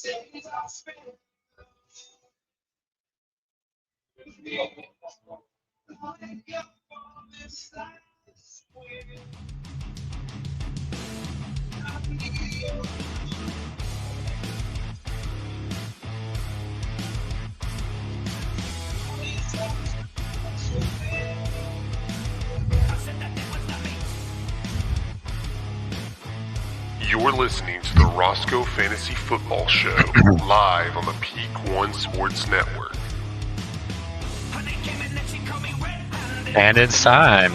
You're listening to the Rossco Fantasy Football Show, live on the Peak One Sports Network. And it's time.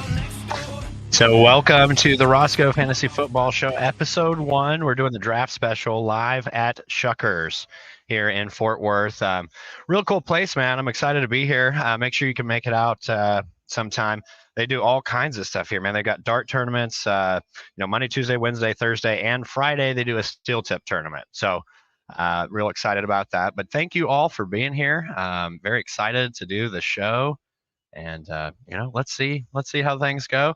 So welcome to the Rossco Fantasy Football Show, Episode 1. We're doing the draft special live at Shuckers here in Fort Worth. Real cool place, man. I'm excited to be here. Make sure you can make it out sometime. They do all kinds of stuff here, man. They got dart tournaments, Monday, Tuesday, Wednesday, Thursday, and Friday. They do a steel tip tournament. So real excited about that. But thank you all for being here. Very excited to do the show. And, let's see how things go.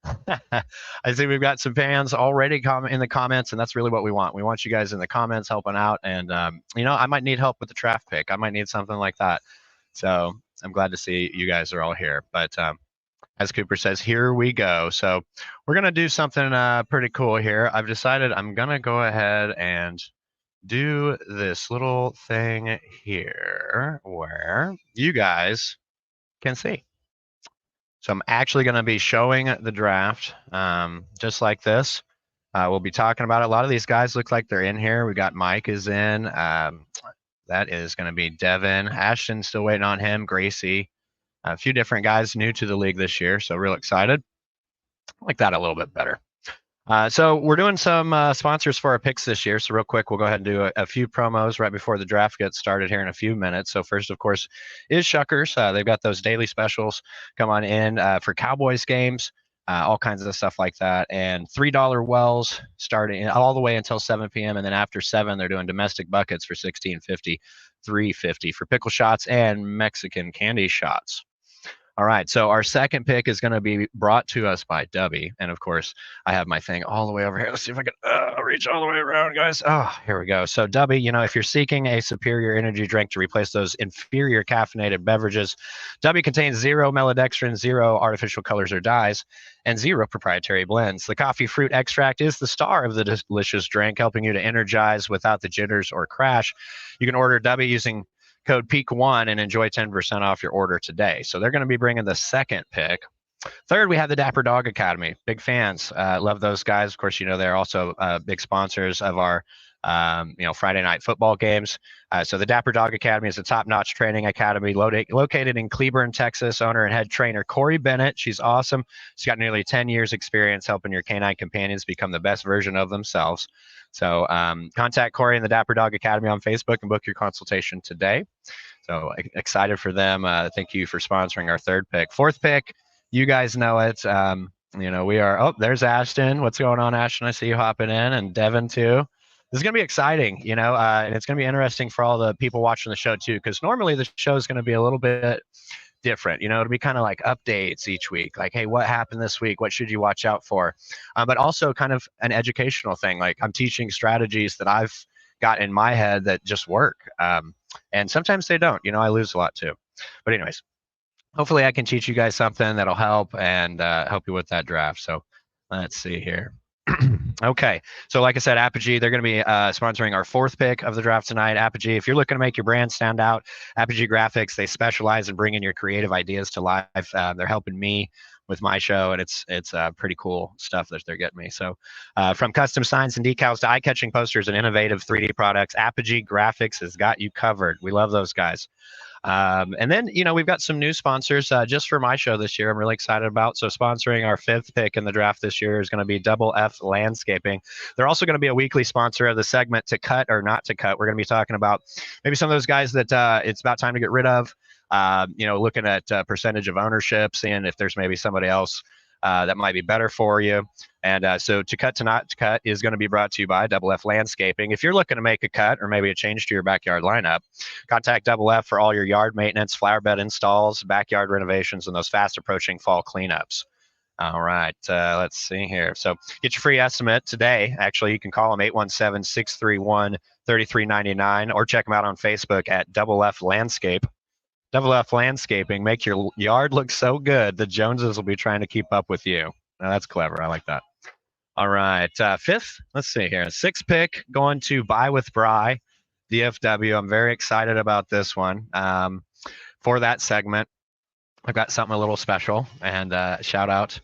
I see we've got some fans already in the comments, and that's really what we want. We want you guys in the comments helping out. And, I might need help with the draft pick. I might need something like that. So I'm glad to see you guys are all here. But as Cooper says, here we go. So we're going to do something pretty cool here. I've decided I'm going to go ahead and do this little thing here where you guys can see. So I'm actually going to be showing the draft just like this. We'll be talking about it. A lot of these guys look like they're in here. We got Mike is in. That is going to be Devin. Ashton's still waiting on him. Gracie. A few different guys new to the league this year, so real excited. I like that a little bit better. So we're doing some sponsors for our picks this year. So real quick, we'll go ahead and do a few promos right before the draft gets started here in a few minutes. So first, of course, is Shuckers. They've got those daily specials. Come on in for Cowboys games, all kinds of stuff like that. And $3 wells starting all the way until 7 p.m. And then after 7, they're doing domestic buckets for $16.50, $3.50 for pickle shots and Mexican candy shots. All right, so our second pick is going to be brought to us by Dubby. And, of course, I have my thing all the way over here. Let's see if I can reach all the way around, guys. Oh, here we go. So, Dubby, if you're seeking a superior energy drink to replace those inferior caffeinated beverages, Dubby contains 0 maltodextrin, 0 artificial colors or dyes, and 0 proprietary blends. The coffee fruit extract is the star of the delicious drink, helping you to energize without the jitters or crash. You can order Dubby using code PEAK1 and enjoy 10% off your order today. So they're going to be bringing the second pick. Third, we have the Dapper Dog Academy. Big fans. Love those guys. Of course, they're also big sponsors of our Friday night football games. So the Dapper Dog Academy is a top-notch training academy located in Cleburne, Texas. Owner and head trainer Korri Bennett. She's awesome. She's got nearly 10 years experience helping your canine companions become the best version of themselves. So contact Korri and the Dapper Dog Academy on Facebook and book your consultation today. So excited for them. Thank you for sponsoring our third pick. Fourth pick, you guys know it. We are, there's Ashton. What's going on, Ashton? I see you hopping in, and Devin too. This is going to be exciting, and it's going to be interesting for all the people watching the show too, because normally the show is going to be a little bit different. It'll be kind of like updates each week, like, hey, what happened this week? What should you watch out for? But also kind of an educational thing. Like, I'm teaching strategies that I've got in my head that just work. And sometimes they don't. I lose a lot too. But anyways, hopefully I can teach you guys something that'll help and help you with that draft. So let's see here. Okay, so like I said, Apogee, they're going to be sponsoring our fourth pick of the draft tonight. Apogee, if you're looking to make your brand stand out, Apogee Grafix, they specialize in bringing your creative ideas to life. They're helping me with my show, and it's pretty cool stuff that they're getting me. So from custom signs and decals to eye-catching posters and innovative 3D products, Apogee Grafix has got you covered. We love those guys. And then, we've got some new sponsors just for my show this year I'm really excited about. So sponsoring our fifth pick in the draft this year is going to be Double F Landscaping. They're also going to be a weekly sponsor of the segment To Cut or Not to Cut. We're going to be talking about maybe some of those guys that it's about time to get rid of, looking at percentage of ownership, seeing if there's maybe somebody else that might be better for you. And so To Cut to Not to Cut is going to be brought to you by Double F Landscaping. If you're looking to make a cut or maybe a change to your backyard lineup, contact Double F for all your yard maintenance, flower bed installs, backyard renovations, and those fast approaching fall cleanups. All right, let's see here. So get your free estimate today. Actually, you can call them 817-631-3399 or check them out on Facebook at Double F Landscape. Double F Landscaping, make your yard look so good the Joneses will be trying to keep up with you. Now, that's clever. I like that. All right, fifth, let's see here. Sixth pick going to Buy with Bry, DFW. I'm very excited about this one. For that segment, I've got something a little special, and shout out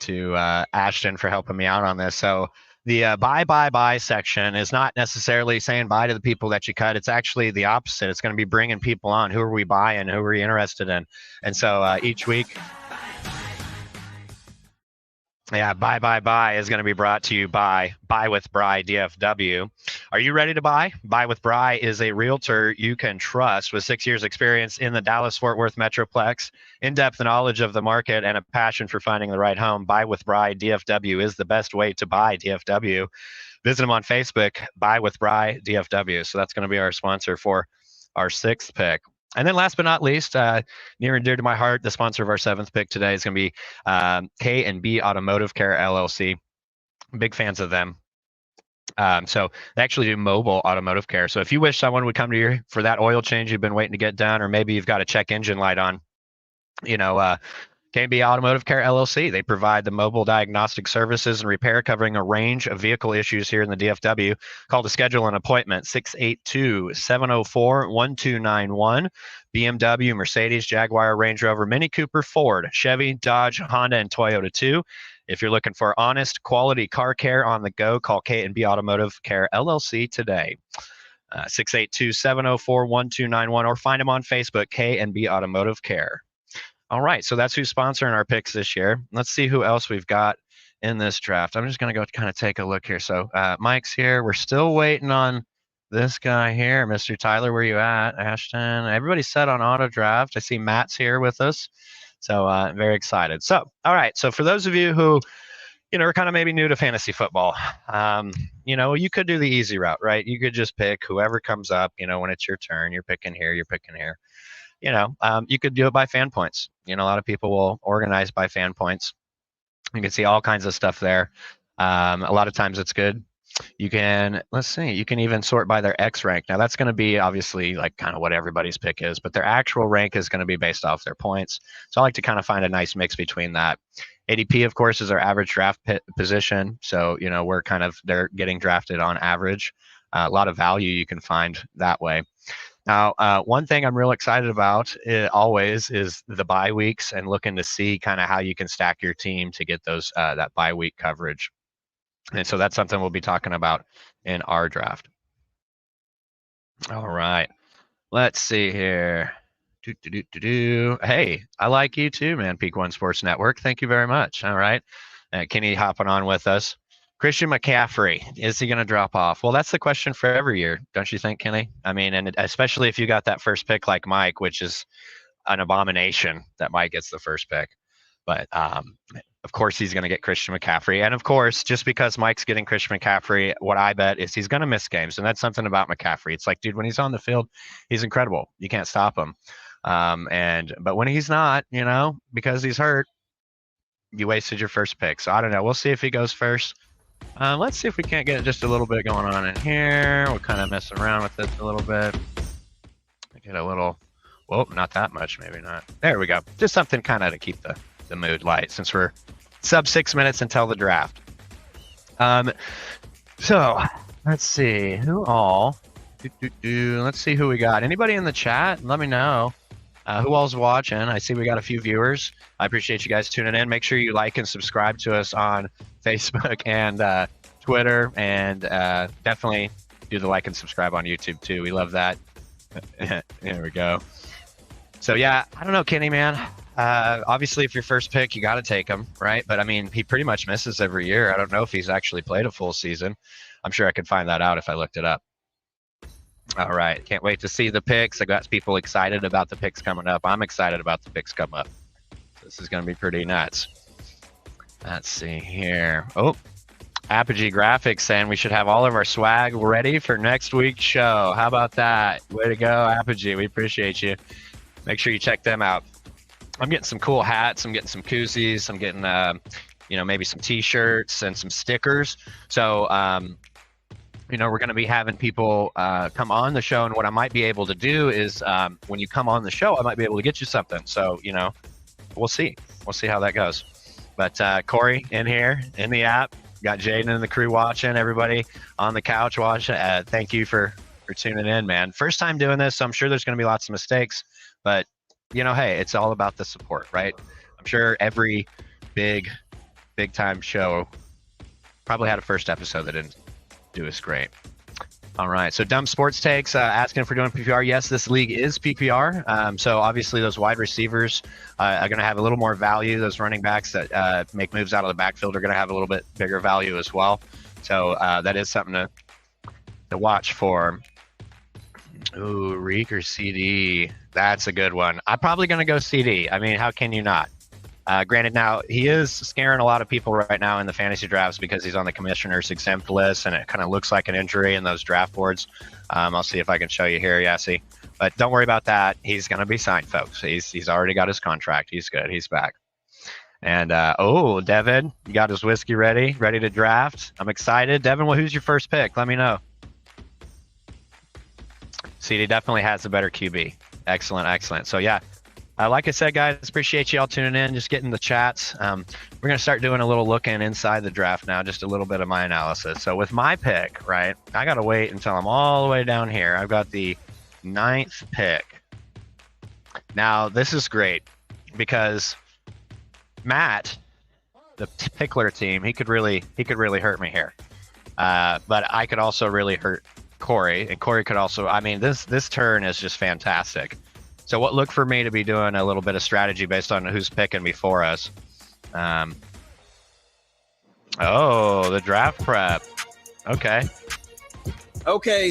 to Ashton for helping me out on this. So the buy section is not necessarily saying bye to the people that you cut. It's actually the opposite. It's going to be bringing people on. Who are we buying? Who are we interested in? And so each week, yeah, Buy is going to be brought to you by Buy with Bry DFW. Are you ready to buy? Buy with Bry is a realtor you can trust with 6 years experience in the Dallas-Fort Worth Metroplex, in-depth knowledge of the market, and a passion for finding the right home. Buy with Bry DFW is the best way to buy DFW. Visit them on Facebook, Buy with Bry DFW. So that's going to be our sponsor for our sixth pick. And then last but not least, near and dear to my heart, the sponsor of our seventh pick today is going to be K&B Automotive Care, LLC. Big fans of them. So they actually do mobile automotive care. So if you wish someone would come to you for that oil change you've been waiting to get done, or maybe you've got a check engine light on, K&B Automotive Care LLC. They provide the mobile diagnostic services and repair covering a range of vehicle issues here in the DFW. Call to schedule an appointment, 682-704-1291. BMW, Mercedes, Jaguar, Range Rover, Mini Cooper, Ford, Chevy, Dodge, Honda, and Toyota too. If you're looking for honest, quality car care on the go, call K&B Automotive Care LLC today. 682-704-1291, or find them on Facebook, K&B Automotive Care. All right, so that's who's sponsoring our picks this year. Let's see who else we've got in this draft. I'm just going to go kind of take a look here. So Mike's here. We're still waiting on this guy here, Mr. Tyler. Where you at, Ashton? Everybody's set on auto draft. I see Matt's here with us, so I'm very excited. So, all right, so for those of you who are kind of maybe new to fantasy football, you could do the easy route, right? You could just pick whoever comes up. When it's your turn, you're picking here, you're picking here. You could do it by fan points. A lot of people will organize by fan points. You can see all kinds of stuff there. A lot of times it's good. You can even sort by their X rank. Now that's going to be obviously like kind of what everybody's pick is, but their actual rank is going to be based off their points. So I like to kind of find a nice mix between that. ADP, of course, is our average draft position. So, they're getting drafted on average. A lot of value you can find that way. Now, one thing I'm real excited about always is the bye weeks and looking to see kind of how you can stack your team to get those that bye week coverage. And so that's something we'll be talking about in our draft. All right, let's see here. Hey, I like you too, man. Peak One Sports Network. Thank you very much. All right, Kenny hopping on with us. Christian McCaffrey, is he going to drop off? Well, that's the question for every year, don't you think, Kenny? I mean, and especially if you got that first pick like Mike, which is an abomination that Mike gets the first pick. But of course, he's going to get Christian McCaffrey. And of course, just because Mike's getting Christian McCaffrey, what I bet is he's going to miss games. And that's something about McCaffrey. It's like, dude, when he's on the field, he's incredible. You can't stop him. But when he's not, because he's hurt, you wasted your first pick. So I don't know. We'll see if he goes first. Let's see if we can't get just a little bit going on in here. We're kind of messing around with this a little bit. Get a little, well, not that much, maybe not. There we go. Just something kind of to keep the mood light since we're sub 6 minutes until the draft. So let's see who all. Let's see who we got. Anybody in the chat? Let me know. Who all's watching? I see we got a few viewers. I appreciate you guys tuning in. Make sure you like and subscribe to us on Facebook and Twitter, and definitely do the like and subscribe on YouTube too. We love that. There we go. So yeah, I don't know, Kenny, man. Obviously, if your first pick, you got to take him, right? But I mean, he pretty much misses every year. I don't know if he's actually played a full season. I'm sure I could find that out if I looked it up. All right, can't wait to see the picks. I got people excited about the picks coming up. I'm excited about the picks coming up. This is going to be pretty nuts. Let's see here. Oh, Apogee Grafix saying we should have all of our swag ready for next week's show. How about that? Way to go, Apogee. We appreciate you. Make sure you check them out. I'm getting some cool hats. I'm getting some koozies. I'm getting, maybe some T-shirts and some stickers. So, we're going to be having people come on the show. And what I might be able to do is when you come on the show, I might be able to get you something. So, we'll see. We'll see how that goes. But Korri in here, in the app. Got Jaden and the crew watching. Everybody on the couch watching. Thank you for tuning in, man. First time doing this, so I'm sure there's going to be lots of mistakes. But, hey, it's all about the support, right? I'm sure every big time show probably had a first episode that didn't do us great. All right, so Dumb Sports Takes asking if we're doing PPR. Yes, this league is PPR. So obviously those wide receivers are going to have a little more value. Those running backs that make moves out of the backfield are going to have a little bit bigger value as well. So that is something to watch for. Ooh, Reek or CD. That's a good one. I'm probably going to go CD. I mean, how can you not? Granted, now he is scaring a lot of people right now in the fantasy drafts because he's on the commissioner's exempt list, and it kind of looks like an injury in those draft boards. I'll see if I can show you here. Yeah, see. But don't worry about that. He's going to be signed, folks. He's already got his contract. He's good. He's back. And Devin, you got his whiskey ready to draft. I'm excited. Devin, well, who's your first pick? Let me know. CD definitely has a better QB. Excellent. So yeah. Like I said, guys, appreciate you all tuning in, just getting the chats. We're going to start doing a little looking inside the draft now, just a little bit of my analysis. So with my pick, right, I got to wait until I'm all the way down here. I've got the 9th pick. Now, this is great because Matt, the Pickler team, he could really hurt me here. But I could also really hurt Korri, and Korri could also, this turn is just fantastic. So look for me to be doing a little bit of strategy based on who's picking before us. The draft prep. Okay,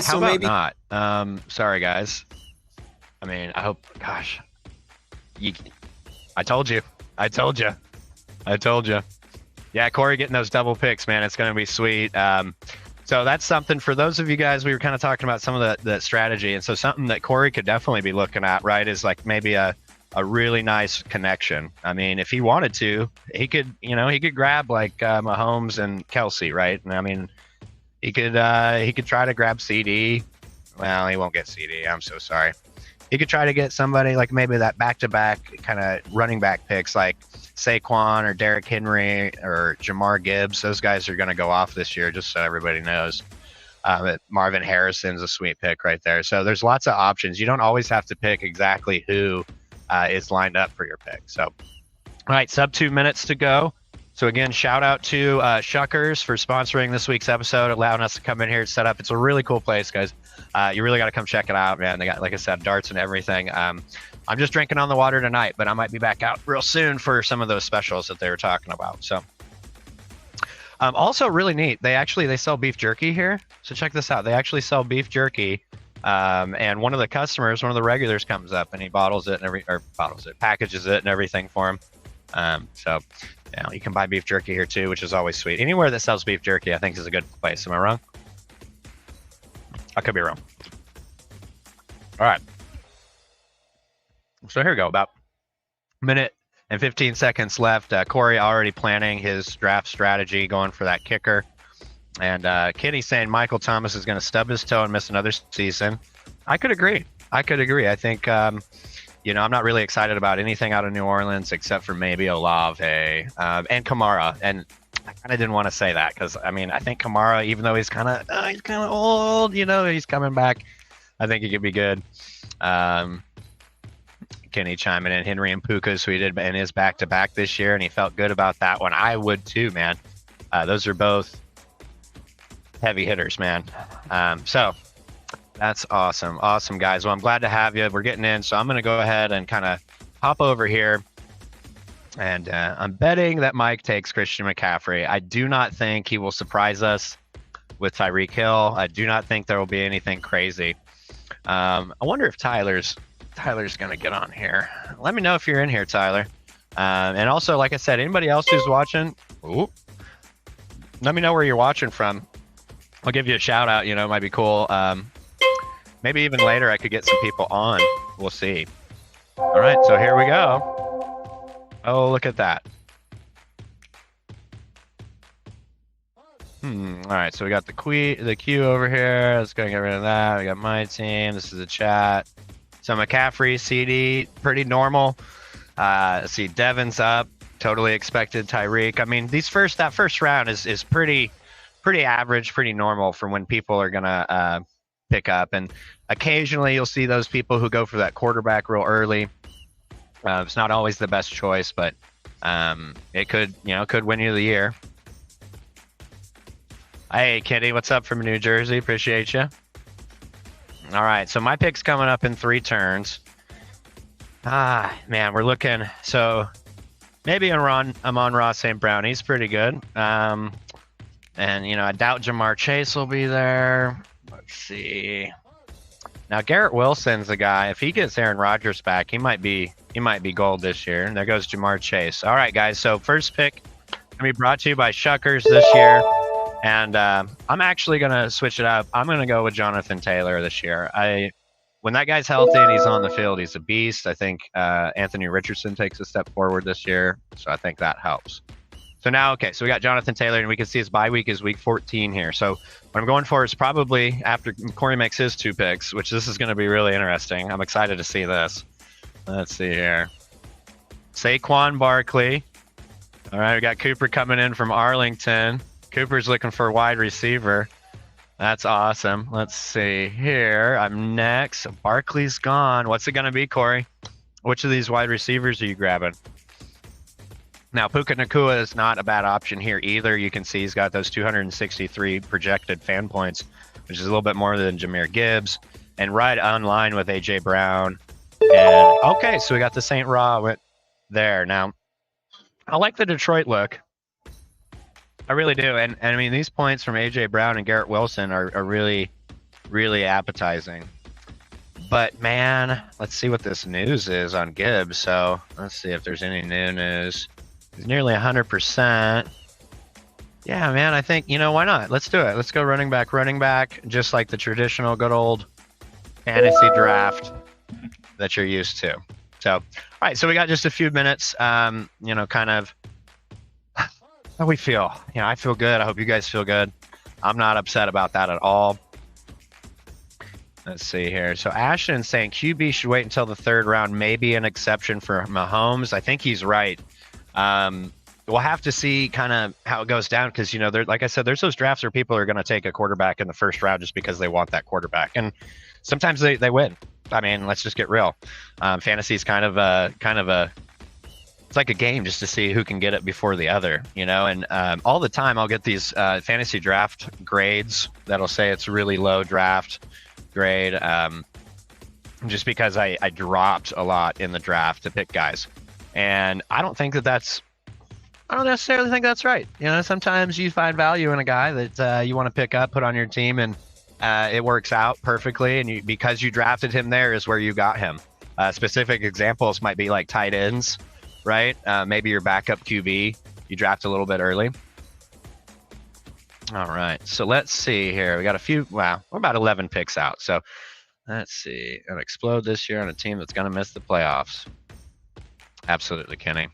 so how about maybe not? Sorry, guys. I hope, gosh. I told you. Yeah, Korri getting those double picks, man. It's going to be sweet. So that's something for those of you guys. We were kind of talking about some of the strategy, and so something that Korri could definitely be looking at, right, is like maybe a really nice connection. If he wanted to, he could grab like Mahomes and Kelsey, right? And he could try to grab CD. Well, he won't get CD. I'm so sorry. He could try to get somebody like maybe that back-to-back kind of running back picks like Saquon or Derrick Henry or Jamar Gibbs. Those guys are going to go off this year, just so everybody knows. Marvin Harrison's a sweet pick right there. So there't lots of options. You don't always have to pick exactly who is lined up for your pick. So, all right, sub 2 minutes to go. So again, shout out to Shuckers for sponsoring this week's episode, allowing us to come in here and set up. It's a really cool place, guys. You really got to come check it out, man. They got, like I said, darts and everything. I'm just drinking on the water tonight, but I might be back out real soon for some of those specials that they were talking about. So also really neat. They sell beef jerky here. So check this out. They actually sell beef jerky. And one of the customers, one of the regulars comes up and he packages it and everything for him. So you can buy beef jerky here too, which is always sweet. Anywhere that sells beef jerky, I think is a good place. Am I wrong? I could be wrong. All right. So here we go. About a minute and 15 seconds left. Korri already planning his draft strategy, going for that kicker. And Kenny saying Michael Thomas is going to stub his toe and miss another season. I could agree. I think, I'm not really excited about anything out of New Orleans except for maybe Olave and Kamara. And I kind of didn't want to say that because, I think Kamara, even though he's kind of old, he's coming back. I think he could be good. Kenny chiming in. Henry and Puka's who he did in his back-to-back this year, and he felt good about that one. I would too, man. Those are both heavy hitters, man. So that's awesome. Awesome, guys. Well, I'm glad to have you. We're getting in, so I'm going to go ahead and kind of hop over here. And I'm betting that Mike takes Christian McCaffrey. I do not think he will surprise us with Tyreek Hill. I do not think there will be anything crazy. I wonder if Tyler's going to get on here. Let me know if you're in here, Tyler. And also, like I said, anybody else who's watching, let me know where you're watching from. I'll give you a shout out. It might be cool. Maybe even later I could get some people on. We'll see. All right, so here we go. Oh, look at that. All right, so we got the queue over here. Let's go get rid of that. We got my team. This is a chat. So McCaffrey, CD, pretty normal. Let's see, Devin's up. Totally expected. Tyreek. I mean, that first round is pretty average, pretty normal for when people are gonna pick up. And occasionally you'll see those people who go for that quarterback real early. It's not always the best choice, but it could win you the year. Hey, Kitty, what's up from New Jersey? Appreciate you. All right, so my pick's coming up in 3 turns. Man, we're looking. So maybe Amon-Ra St. Brown. He's pretty good. And, I doubt Jamar Chase will be there. Let's see. Now, Garrett Wilson's the guy. If he gets Aaron Rodgers back, he might be gold this year. And there goes Jamar Chase. All right, guys. So first pick going to be brought to you by Shuckers this year. And I'm actually going to switch it up. I'm going to go with Jonathan Taylor this year. When that guy's healthy and he's on the field, he's a beast. I think Anthony Richardson takes a step forward this year, so I think that helps. So now, okay, so we got Jonathan Taylor, and we can see his bye week is week 14 here. So what I'm going for is probably after Korri makes his 2 picks, which this is going to be really interesting. I'm excited to see this. Let's see here. Saquon Barkley. All right, we got Cooper coming in from Arlington. Cooper's looking for a wide receiver. That's awesome. Let's see here. I'm next. Barkley's gone. What's it going to be, Korri? Which of these wide receivers are you grabbing? Now, Puka Nacua is not a bad option here either. You can see he's got those 263 projected fan points, which is a little bit more than Jahmyr Gibbs, and right on line with A.J. Brown. And okay, so we got the St. Raw there. Now, I like the Detroit look. I really do. And I mean, these points from A.J. Brown and Garrett Wilson are really, really appetizing. But, man, let's see what this news is on Gibbs. So let's see if there's any new news. He's nearly 100%. Yeah, man, I think, why not? Let's do it. Let's go running back, just like the traditional good old fantasy draft that you're used to. So, all right, so we got just a few minutes, kind of how we feel. I feel good. I hope you guys feel good. I'm not upset about that at all. Let's see here. So Ashton's saying QB should wait until the 3rd round, maybe an exception for Mahomes. I think he's right. We'll have to see kind of how it goes down because, like I said, there's those drafts where people are going to take a quarterback in the 1st round just because they want that quarterback. And sometimes they win. I mean, let's just get real. Fantasy is kind of a it's like a game just to see who can get it before the other, and all the time I'll get these fantasy draft grades that'll say it's really low draft grade just because I dropped a lot in the draft to pick guys. And I don't necessarily think that's right. Sometimes you find value in a guy that you want to pick up, put on your team, and it works out perfectly. And because you drafted him there is where you got him. Specific examples might be like tight ends. Right? Maybe your backup QB, you draft a little bit early. All right. So let's see here. We got a few. Wow. We're about 11 picks out. So let's see. Gonna explode this year on a team that's going to miss the playoffs. Absolutely, Kenny.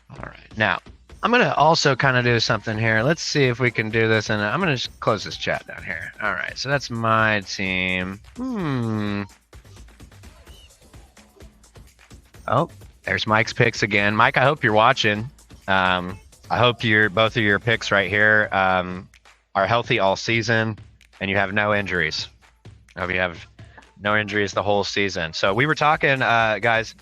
All right. Now, I'm going to also kind of do something here. Let's see if we can do this. And I'm going to just close this chat down here. All right. So that's my team. Oh. There's Mike's picks again. Mike, I hope you're watching. I hope both of your picks right here are healthy all season and you have no injuries. I hope you have no injuries the whole season. So we were talking, guys,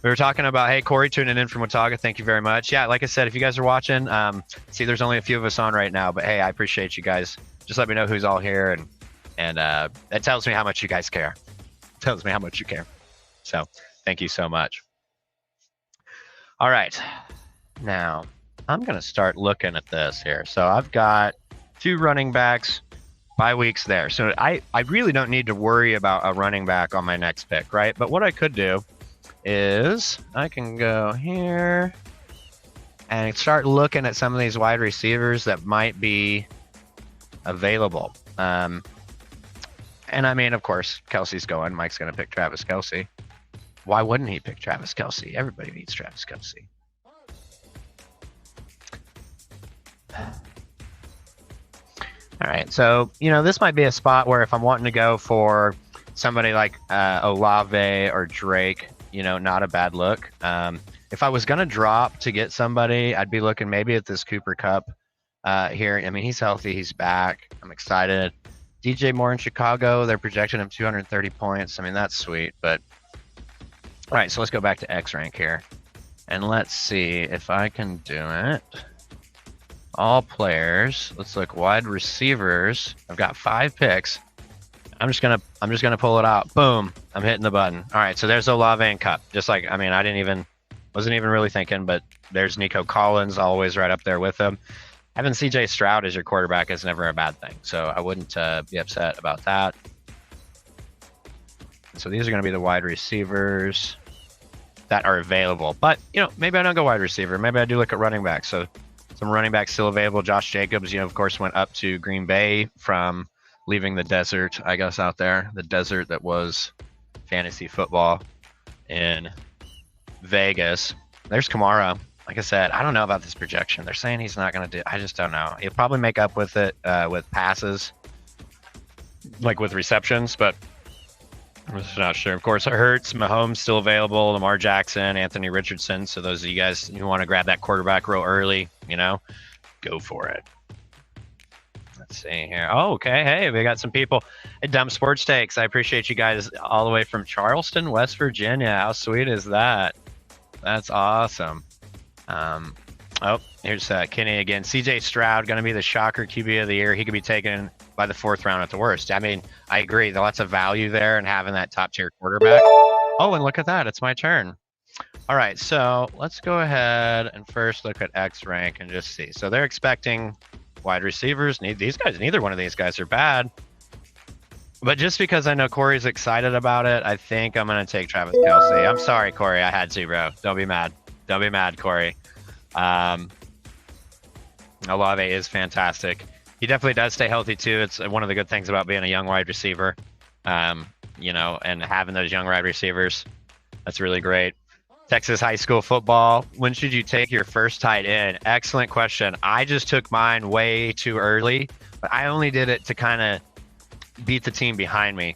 about, hey, Korri tuning in from Watauga. Thank you very much. Yeah, like I said, if you guys are watching, see, there's only a few of us on right now, but hey, I appreciate you guys. Just let me know who's all here, and that tells me how much you guys care. It tells me how much you care. So thank you so much. All right, now I'm going to start looking at this here. So I've got 2 running backs, bye weeks there. So I really don't need to worry about a running back on my next pick, right? But what I could do is I can go here and start looking at some of these wide receivers that might be available. And I mean, of course, Kelsey's going. Mike's going to pick Travis Kelce. Why wouldn't he pick Travis Kelce? Everybody needs Travis Kelce. right. So, this might be a spot where if I'm wanting to go for somebody like Olave or Drake, not a bad look. If I was going to drop to get somebody, I'd be looking maybe at this Cooper Kupp here. I mean, he's healthy. He's back. I'm excited. DJ Moore in Chicago, they're projecting him 230 points. I mean, that's sweet. But all right, so let's go back to X rank here. And let's see if I can do it. All players. Let's look wide receivers. I've got 5 picks. I'm just gonna pull it out. Boom. I'm hitting the button. All right, so there's Olave and Kupp. Just like, I mean, wasn't even really thinking, but there's Nico Collins always right up there with him. Having CJ Stroud as your quarterback is never a bad thing, so I wouldn't be upset about that. So these are going to be the wide receivers that are available. But, maybe I don't go wide receiver. Maybe I do look at running back. So some running backs still available. Josh Jacobs, of course, went up to Green Bay from leaving the desert, I guess, out there. The desert that was fantasy football in Vegas. There's Kamara. Like I said, I don't know about this projection. They're saying he's not going to do. I just don't know. He'll probably make up with it with passes, like with receptions, but I'm just not sure. Of course, it hurts. Mahomes still available. Lamar Jackson, Anthony Richardson. So those of you guys who want to grab that quarterback real early, go for it. Let's see here. Oh, okay. Hey, we got some people at Dumb Sports Takes. I appreciate you guys all the way from Charleston, West Virginia. How sweet is that? That's awesome. Here's Kenny again. CJ Stroud going to be the shocker QB of the year. He could be taken by the 4th round at the worst. I mean, I agree. There's lots of value there in having that top tier quarterback. Oh, and look at that. It's my turn. All right. So let's go ahead and first look at X rank and just see. So they're expecting wide receivers. Neither one of these guys are bad. But just because I know Corey's excited about it, I think I'm going to take Travis Kelce. I'm sorry, Corey. I had to, bro. Don't be mad. Don't be mad, Korri. Olave is fantastic. He definitely does stay healthy too. It's one of the good things about being a young wide receiver, and having those young wide receivers. That's really great. Texas high school football. When should you take your first tight end? Excellent question. I just took mine way too early, but I only did it to kind of beat the team behind me.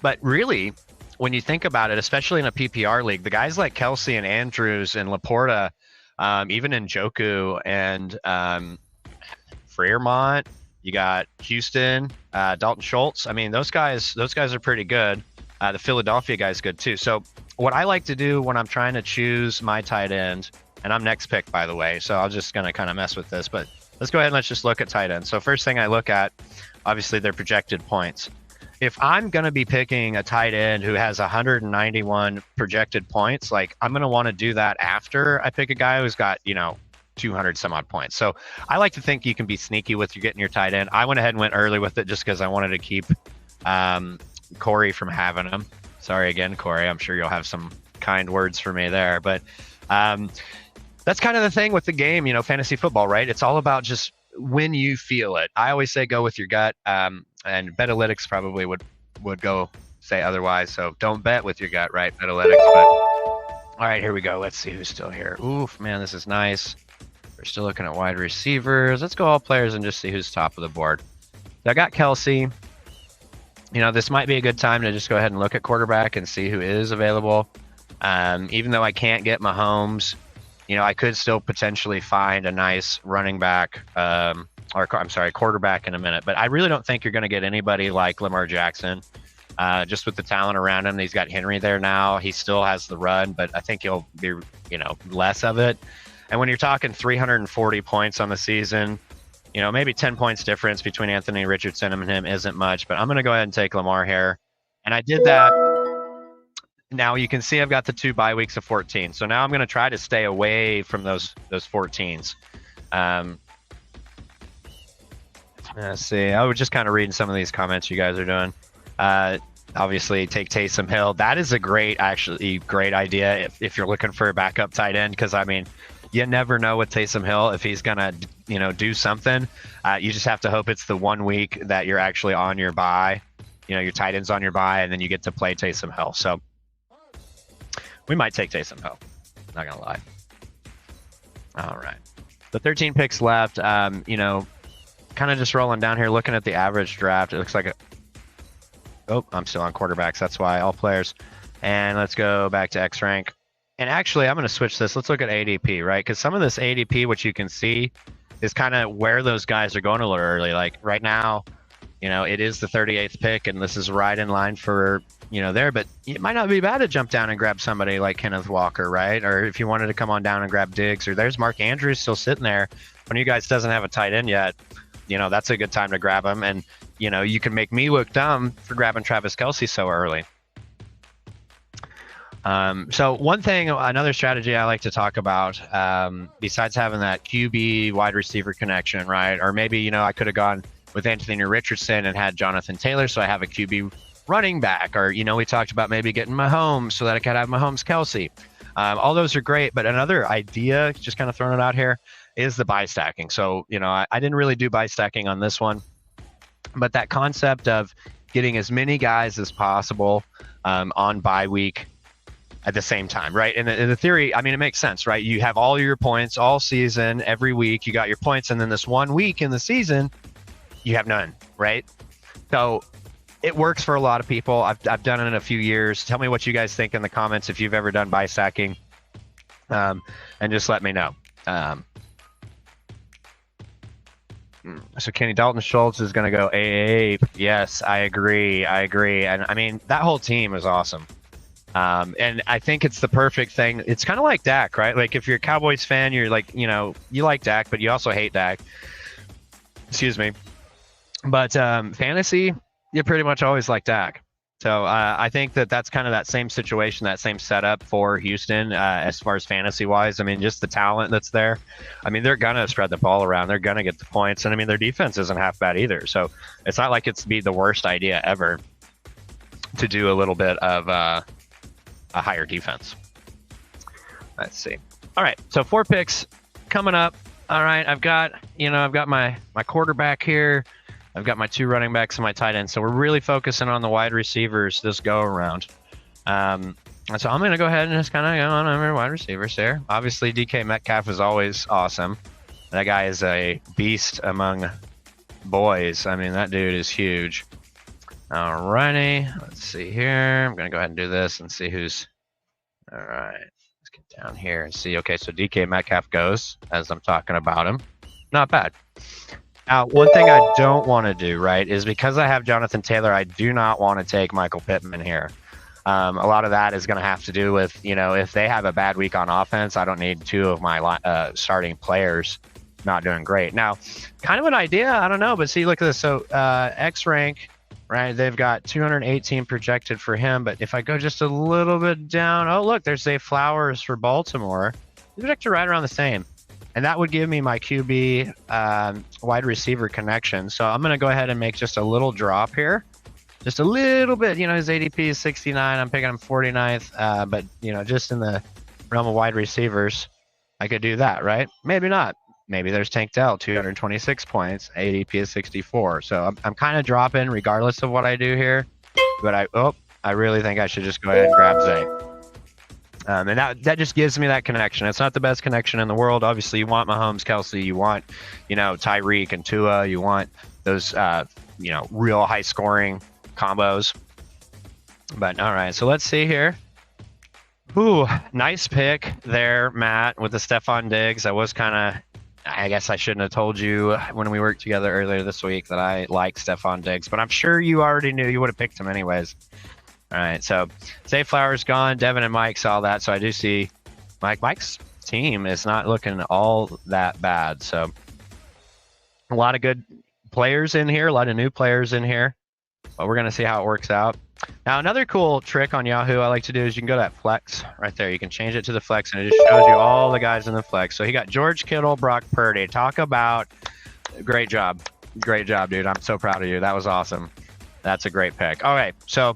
But really, when you think about it, especially in a PPR league, the guys like Kelce and Andrews and Laporta, even Njoku and Fremont, you got Houston, Dalton Schultz. I mean, those guys are pretty good. The Philadelphia guy's good too. So what I like to do when I'm trying to choose my tight end, and I'm next pick, by the way, so I'm just going to kind of mess with this, but let's go ahead and let's just look at tight end. So first thing I look at, obviously, their projected points. If I'm going to be picking a tight end who has 191 projected points, like I'm going to want to do that after I pick a guy who's got, 200 some odd points. So I like to think you can be sneaky with getting your tight end. I went ahead and went early with it just because I wanted to keep Korri from having him. Sorry again, Korri. I'm sure you'll have some kind words for me there. But that's kind of the thing with the game, fantasy football, right? It's all about just when you feel it. I always say go with your gut. And Betalytics probably would go say otherwise. So don't bet with your gut, right, Betalytics? But all right, here we go. Let's see who's still here. Oof, man, this is nice. We're still looking at wide receivers. Let's go all players and just see who's top of the board. So I got Kelce. This might be a good time to just go ahead and look at quarterback and see who is available. Even though I can't get Mahomes, I could still potentially find a nice running back. Quarterback in a minute. But I really don't think you're going to get anybody like Lamar Jackson, just with the talent around him. He's got Henry there now. He still has the run, but I think he'll be, less of it. And when you're talking 340 points on the season, maybe 10 points difference between Anthony Richardson and him isn't much, but I'm going to go ahead and take Lamar here. And I did that. Now you can see I've got the 2 bye weeks of 14. So now I'm going to try to stay away from those 14s. Let's see. I was just kind of reading some of these comments you guys are doing. Obviously, take Taysom Hill. That is a great idea if you're looking for a backup tight end, because, I mean, you never know with Taysom Hill if he's going to, do something. You just have to hope it's the 1 week that you're actually on your bye. Your tight end's on your bye, and then you get to play Taysom Hill. So we might take Taysom Hill. Not going to lie. All right. The 13 picks left. kind of just rolling down here, looking at the average draft. It looks like I'm still on quarterbacks. That's why all players. And let's go back to X rank. And actually, I'm going to switch this. Let's look at ADP, right? Because some of this ADP, which you can see, is kind of where those guys are going a little early. Like right now, it is the 38th pick, and this is right in line for, there. But it might not be bad to jump down and grab somebody like Kenneth Walker, right? Or if you wanted to come on down and grab Diggs, or there's Mark Andrews still sitting there. When you guys doesn't have a tight end yet, that's a good time to grab him. And, you can make me look dumb for grabbing Travis Kelce so early. So one thing, another strategy I like to talk about, besides having that QB wide receiver connection, right? Or maybe, I could have gone with Anthony Richardson and had Jonathan Taylor, so I have a QB running back. Or, we talked about maybe getting Mahomes so that I could have Mahomes Kelce. All those are great, but another idea, just kind of throwing it out here, is the buy stacking. So, I didn't really do buy stacking on this one, but that concept of getting as many guys as possible on bye week at the same time, right? And the theory, it makes sense, right? You have all your points all season, every week, you got your points, and then this 1 week in the season, you have none, right? So it works for a lot of people. I've done it in a few years. Tell me what you guys think in the comments if you've ever done buy stacking, and just let me know. So Kenny Dalton Schultz is going to go AAA. Yes, I agree. And that whole team is awesome. And I think it's the perfect thing. It's kind of like Dak, right? Like if you're a Cowboys fan, you're like, you like Dak, but you also hate Dak. Excuse me. But fantasy, you pretty much always like Dak. So I think that's kind of that same situation, that same setup for Houston as far as fantasy-wise. Just the talent that's there. They're going to spread the ball around. They're going to get the points. And, their defense isn't half bad either. So it's not like it's be the worst idea ever to do a little bit of a higher defense. Let's see. All right, so 4 picks coming up. All right, I've got my quarterback here. I've got my 2 running backs and my tight end. So we're really focusing on the wide receivers this go around. And so I'm going to go ahead and just kind of go on over wide receivers there. Obviously, DK Metcalf is always awesome. That guy is a beast among boys. That dude is huge. All righty, let's see here. I'm going to go ahead and do this and see who's... All right, let's get down here and see. Okay, so DK Metcalf goes as I'm talking about him. Not bad. Now, one thing I don't want to do, right, is because I have Jonathan Taylor, I do not want to take Michael Pittman here. A lot of that is going to have to do with, if they have a bad week on offense, I don't need 2 of my starting players not doing great. Now, kind of an idea, I don't know, but see, look at this. So X rank, right, they've got 218 projected for him, but if I go just a little bit down, oh, look, there's Zay Flowers for Baltimore. They're projected right around the same. And that would give me my QB wide receiver connection. So I'm going to go ahead and make just a little drop here. Just a little bit. His ADP is 69. I'm picking him 49th. But, just in the realm of wide receivers, I could do that, right? Maybe not. Maybe there's Tank Dell, 226 points. ADP is 64. So I'm kind of dropping regardless of what I do here. But I really think I should just go ahead and grab Zay. And that just gives me that connection. It's not the best connection in the world. Obviously, you want Mahomes, Kelce, you want, Tyreek and Tua. You want those, real high scoring combos. But all right, so let's see here. Ooh, nice pick there, Matt, with the Stephon Diggs. I guess I shouldn't have told you when we worked together earlier this week that I like Stephon Diggs, but I'm sure you already knew. You would have picked him anyways. All right, so Zay Flowers gone. Devin and Mike saw that, so I do see Mike's team is not looking all that bad. So a lot of good players in here, a lot of new players in here, but we're going to see how it works out. Now, another cool trick on Yahoo I like to do is you can go to that flex right there. You can change it to the flex, and it just shows you all the guys in the flex. So he got George Kittle, Brock Purdy. Talk about great job. Great job, dude. I'm so proud of you. That was awesome. That's a great pick. All right, so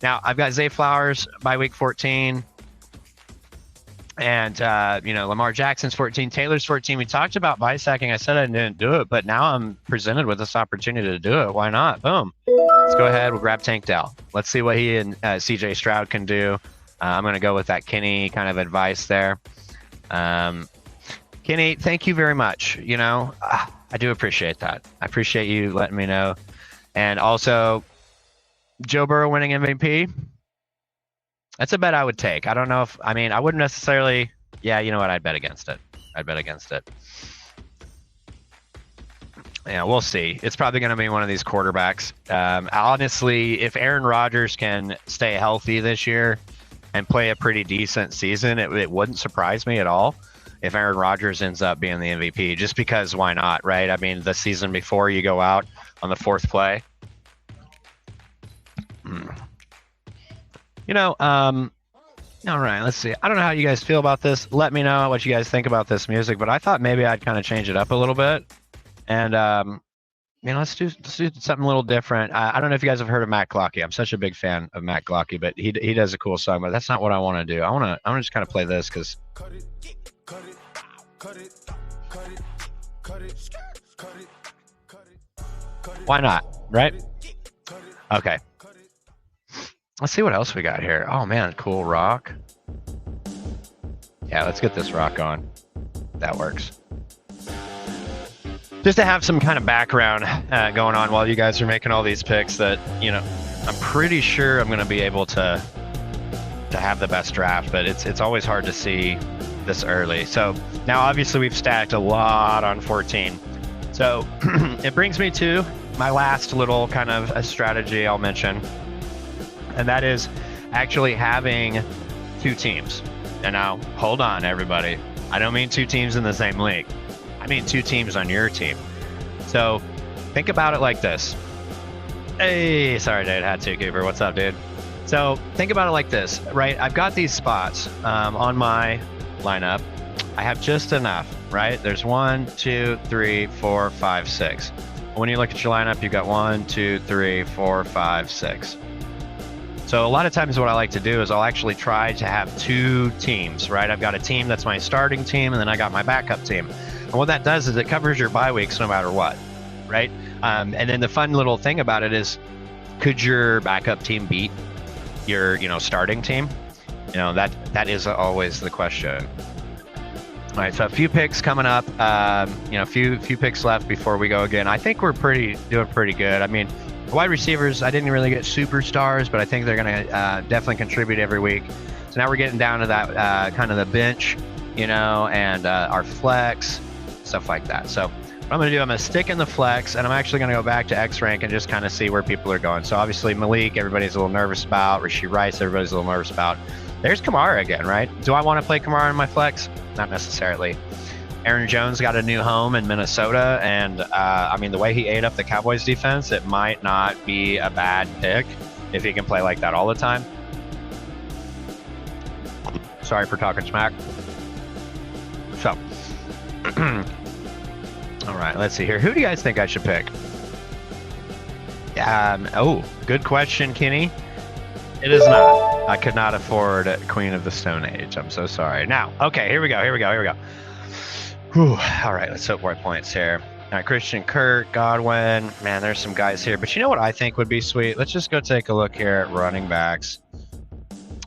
now I've got Zay Flowers by week 14. And, Lamar Jackson's 14, Taylor's 14. We talked about buy stacking. I said I didn't do it, but now I'm presented with this opportunity to do it. Why not? Boom. Let's go ahead. We'll grab Tank Dell. Let's see what he and CJ Stroud can do. I'm going to go with that Kenny kind of advice there. Kenny, thank you very much. I do appreciate that. I appreciate you letting me know. And also, Joe Burrow winning MVP. That's a bet I would take. I don't know if, I mean, I wouldn't necessarily. Yeah, you know what? I'd bet against it. I'd bet against it. Yeah, we'll see. It's probably going to be one of these quarterbacks. Honestly, if Aaron Rodgers can stay healthy this year and play a pretty decent season, it wouldn't surprise me at all if Aaron Rodgers ends up being the MVP, just because why not, right? I mean, the season before you go out on the fourth play. You know, all right, let's see. I don't know how you guys feel about this. Let me know what you guys think about this music, but I thought maybe I'd kind of change it up a little bit. And, you know, let's do something a little different. I don't know if you guys have heard of Matt Glocky. I'm such a big fan of Matt Glocky, but he does a cool song, but that's not what I want to do. I want to just kind of play this because why not, right? Okay. Let's see what else we got here. Oh man, cool rock. Yeah, let's get this rock on. That works. Just to have some kind of background going on while you guys are making all these picks that, you know, I'm pretty sure I'm going to be able to have the best draft, but it's always hard to see this early. So now obviously we've stacked a lot on 14. So it brings me to my last little kind of a strategy I'll mention, and that is actually having two teams. And now, hold on, everybody. I don't mean two teams in the same league. I mean two teams on your team. So think about it like this. Hey, sorry, dude. Had to, Cooper. What's up, dude? So think about it like this, right? I've got these spots on my lineup. I have just enough, right? There's 1, 2, 3, 4, 5, 6. When you look at your lineup, you've got 1, 2, 3, 4, 5, 6. So a lot of times what I like to do is I'll actually try to have two teams, right? I've got a team that's my starting team, and then I got my backup team. And what that does is it covers your bye weeks no matter what, right? And then the fun little thing about it is, could your backup team beat your, starting team? That is always the question. All right, so a few picks coming up. A few picks left before we go again. I think we're doing pretty good. I mean, wide receivers, I didn't really get superstars, but I think they're going to definitely contribute every week. So now we're getting down to that kind of the bench, and our flex, stuff like that. So what I'm going to do, I'm going to stick in the flex, and I'm actually going to go back to X rank and just kind of see where people are going. So obviously Malik, everybody's a little nervous about. Rashee Rice, everybody's a little nervous about. There's Kamara again, right? Do I want to play Kamara in my flex? Not necessarily. Aaron Jones got a new home in Minnesota, and the way he ate up the Cowboys defense, it might not be a bad pick if he can play like that all the time. Sorry for talking smack. So, all right, let's see here. Who do you guys think I should pick? Good question, Kenny. It is not. I could not afford Queen of the Stone Age. I'm so sorry. Now, okay, here we go. Whew. All right, let's hope more points here. All right, Christian Kirk, Godwin. Man, there's some guys here. But you know what I think would be sweet? Let's just go take a look here at running backs.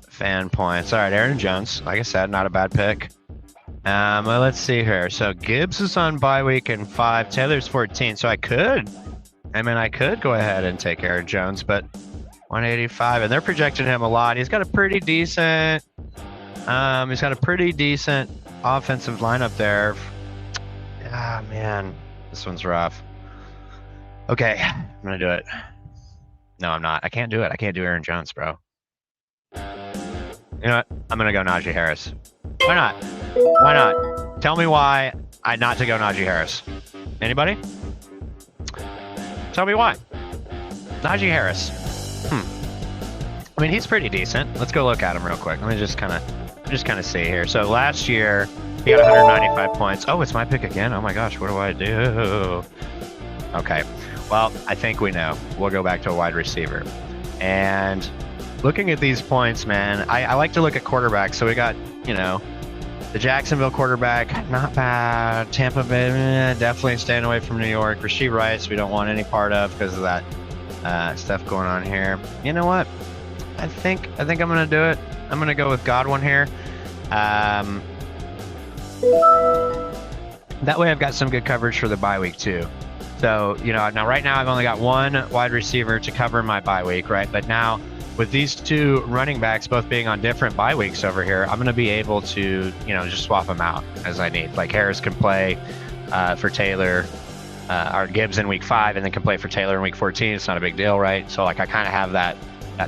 Fan points. All right, Aaron Jones. Like I said, not a bad pick. Well, let's see here. So Gibbs is on bye week in 5. Taylor's 14. So I could go ahead and take Aaron Jones, but 185, and they're projecting him a lot. He's got a pretty decent offensive lineup there. Ah, man, this one's rough. Okay, I'm gonna do it. No, I'm not. I can't do it. I can't do Aaron Jones, bro. You know what? I'm gonna go Najee Harris. Why not? Why not? Tell me why not to go Najee Harris. Anybody? Tell me why. Najee Harris. I mean, he's pretty decent. Let's go look at him real quick. Let me just kind of see here. So last year he got 195 points. Oh, it's my pick again. Oh my gosh, what do I do? Okay, well, I think we know. We'll go back to a wide receiver. And looking at these points, man, I like to look at quarterbacks. So we got, the Jacksonville quarterback, not bad. Tampa Bay, definitely staying away from New York. Rashee Rice, we don't want any part of because of that stuff going on here. You know what? I think I'm gonna do it. I'm gonna go with Godwin here. That way I've got some good coverage for the bye week too. So, now right now I've only got one wide receiver to cover my bye week, right? But now with these two running backs both being on different bye weeks over here, I'm going to be able to, just swap them out as I need. Like Harris can play for Taylor, or Gibbs in week 5, and then can play for Taylor in week 14. It's not a big deal, right? So like I kind of have that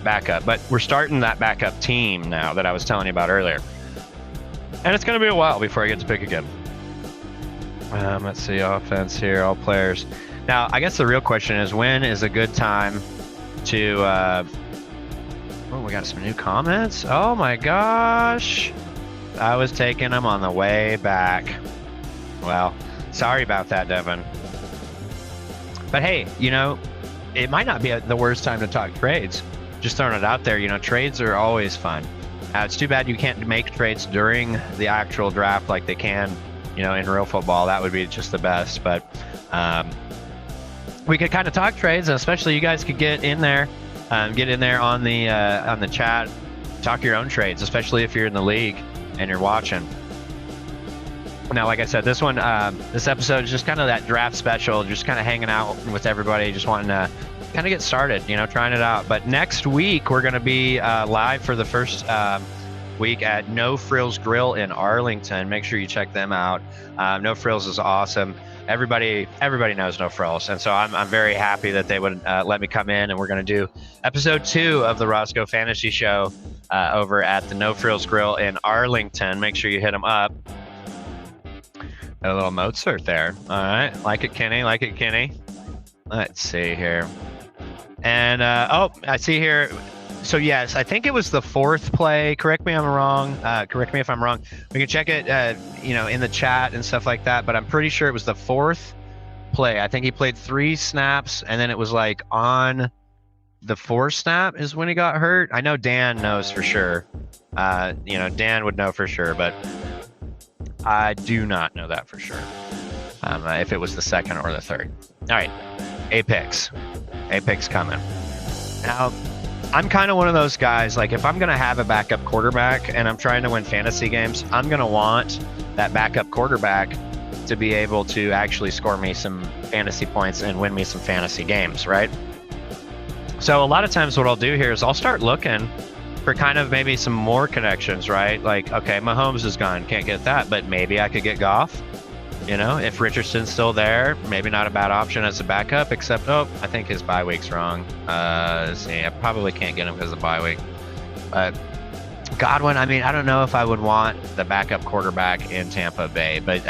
backup. But we're starting that backup team now that I was telling you about earlier. And it's going to be a while before I get to pick again. Let's see, offense here, all players. Now, I guess the real question is, when is a good time to... oh, we got some new comments. Oh my gosh. I was taking them on the way back. Well, sorry about that, Devin. But hey, it might not be the worst time to talk trades. Just throwing it out there, trades are always fun. It's too bad you can't make trades during the actual draft like they can, in real football. That would be just the best. But we could kind of talk trades, and especially you guys could get in there on the chat, talk your own trades, especially if you're in the league and you're watching. Now, like I said, this episode is just kind of that draft special, just kind of hanging out with everybody, just wanting to kind of get started, trying it out. But next week, we're going to be live for the first week at No Frills Grill in Arlington. Make sure you check them out. No Frills is awesome. Everybody knows No Frills, and so I'm very happy that they would let me come in, and we're going to do episode 2 of the Rossco Fantasy Show over at the No Frills Grill in Arlington. Make sure you hit them up. Got a little Mozart there. All right, like it, Kenny. Let's see here. And I see here. So yes, I think it was the 4th play. Correct me if I'm wrong. We can check it, in the chat and stuff like that. But I'm pretty sure it was the 4th play. I think he played 3 snaps, and then it was like on the 4th snap is when he got hurt. I know Dan knows for sure. Dan would know for sure, but I do not know that for sure. If it was the 2nd or the 3rd. All right, Apex coming. Now, I'm kind of one of those guys, like if I'm going to have a backup quarterback and I'm trying to win fantasy games, I'm going to want that backup quarterback to be able to actually score me some fantasy points and win me some fantasy games, right? So a lot of times what I'll do here is I'll start looking for kind of maybe some more connections, right? Like, okay, Mahomes is gone, can't get that, but maybe I could get Goff. If Richardson's still there, maybe not a bad option as a backup, except, I think his bye week's wrong. Let's see, I probably can't get him because of the bye week. But Godwin, I don't know if I would want the backup quarterback in Tampa Bay, but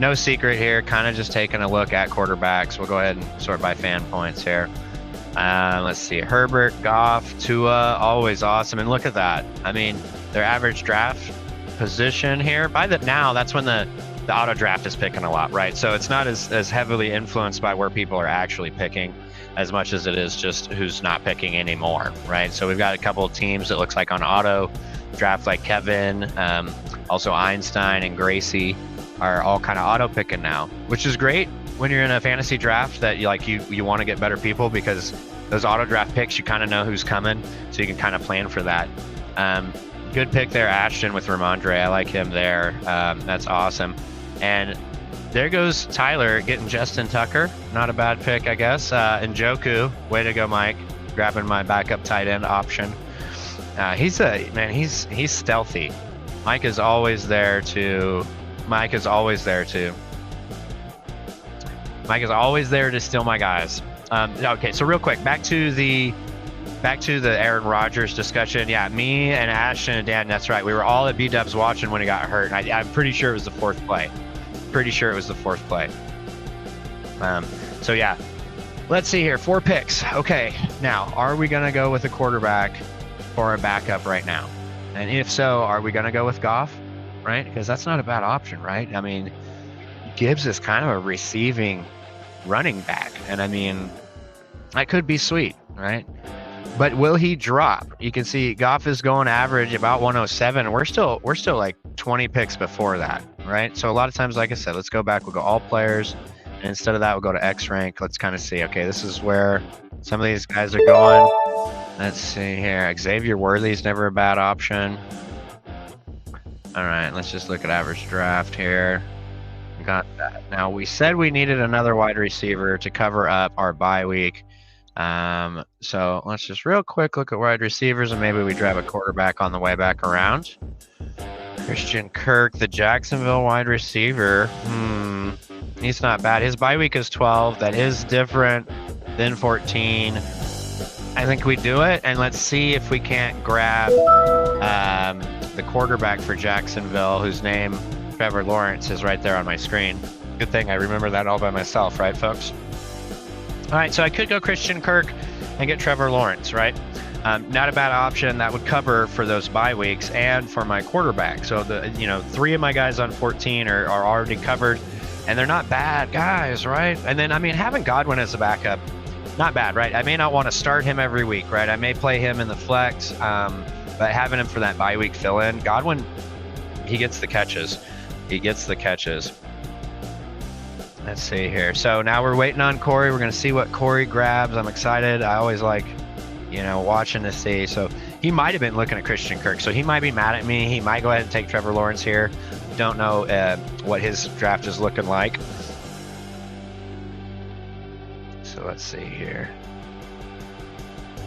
no secret here, kind of just taking a look at quarterbacks. We'll go ahead and sort by fan points here. Let's see, Herbert, Goff, Tua, always awesome. And look at that. Their average draft position here, that's when the auto draft is picking a lot, right? So it's not as heavily influenced by where people are actually picking as much as it is just who's not picking anymore, right? So we've got a couple of teams that looks like on auto draft, like Kevin, also Einstein and Gracie are all kind of auto picking now, which is great when you're in a fantasy draft that you want to get better people, because those auto draft picks, you kind of know who's coming, so you can kind of plan for that. Good pick there, Ashton with Ramondre. I like him there. That's awesome. And there goes Tyler getting Justin Tucker. Not a bad pick, I guess. And Njoku, way to go, Mike, grabbing my backup tight end option. He's stealthy. Mike is always there to steal my guys. Okay, so real quick, back to the Aaron Rodgers discussion. Yeah, me and Ashton and Dan, that's right. We were all at B-Dubs watching when he got hurt. And I'm pretty sure it was the 4th play. So yeah, let's see here. 4 picks. Okay, now, are we going to go with a quarterback for a backup right now? And if so, are we going to go with Goff, right? Because that's not a bad option, right? Gibbs is kind of a receiving running back. And that could be sweet, right? But will he drop? You can see Goff is going average about 107. We're still like 20 picks before that, right? So a lot of times, like I said, let's go back. We'll go all players. And instead of that, we'll go to X rank. Let's kind of see. Okay, this is where some of these guys are going. Let's see here. Xavier Worthy's never a bad option. All right, let's just look at average draft here. Got that. Now, we said we needed another wide receiver to cover up our bye week. So let's just real quick look at wide receivers, and maybe we grab a quarterback on the way back around. Christian Kirk, the Jacksonville wide receiver. He's not bad. His bye week is 12. That is different than 14. I think we do it, and let's see if we can't grab the quarterback for Jacksonville, whose name, Trevor Lawrence, is right there on my screen. Good thing I remember that all by myself, right, folks? All right, so I could go Christian Kirk and get Trevor Lawrence, right? Not a bad option. That would cover for those bye weeks and for my quarterback. So three of my guys on 14 are already covered, and they're not bad guys, right? And then, having Godwin as a backup, not bad, right? I may not want to start him every week, right? I may play him in the flex, but having him for that bye week fill-in, Godwin, he gets the catches. Let's see here. So now we're waiting on Korri. We're going to see what Korri grabs. I'm excited. I always like, watching to see. So he might have been looking at Christian Kirk. So he might be mad at me. He might go ahead and take Trevor Lawrence here. Don't know what his draft is looking like. So let's see here.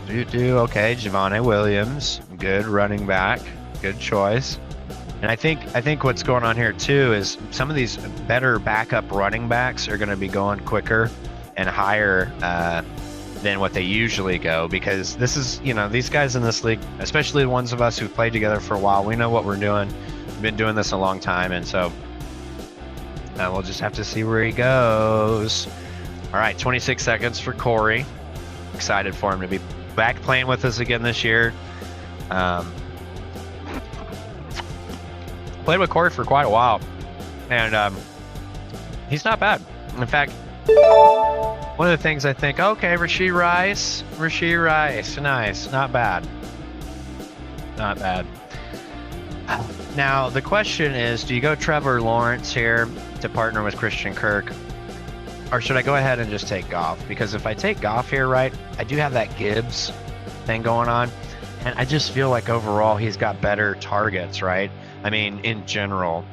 Okay, Javonte Williams. Good running back. Good choice. And I think what's going on here too is some of these better backup running backs are going to be going quicker and higher than what they usually go, because this is, these guys in this league, especially the ones of us who've played together for a while, we know what we're doing. We've been doing this a long time, and so we'll just have to see where he goes. All right, 26 seconds for Korri. Excited for him to be back playing with us again this year. Played with Korri for quite a while, and he's not bad. In fact, one of the things I think, okay, Rashee Rice, nice, not bad. Now, the question is, do you go Trevor Lawrence here to partner with Christian Kirk, or should I go ahead and just take Goff? Because if I take Goff here, right, I do have that Gibbs thing going on, and I just feel like overall he's got better targets, right? In general.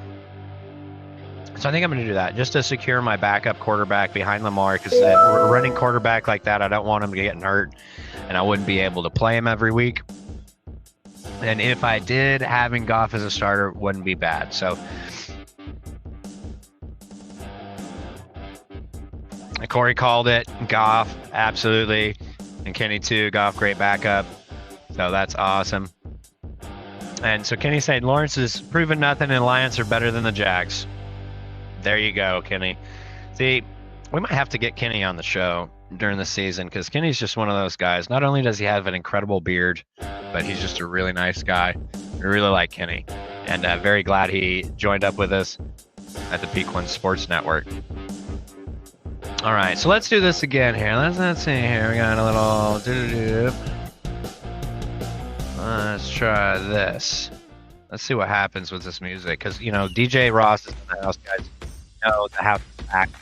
So I think I'm going to do that just to secure my backup quarterback behind Lamar, because a running quarterback like that, I don't want him to get hurt, and I wouldn't be able to play him every week. And if I did, having Goff as a starter wouldn't be bad. So Korri called it. Goff, absolutely. And Kenny too. Goff, great backup. So that's awesome. And so Kenny said Lawrence has proven nothing, and Lions are better than the Jags. There you go, Kenny. See, we might have to get Kenny on the show during the season, because Kenny's just one of those guys. Not only does he have an incredible beard, but he's just a really nice guy. We really like Kenny, and very glad he joined up with us at the Peak One Sports Network. All right, so let's do this again here. Let's see here. We got a little let's try this. Let's see what happens with this music, because DJ Ross is in the house, guys. The house is packed.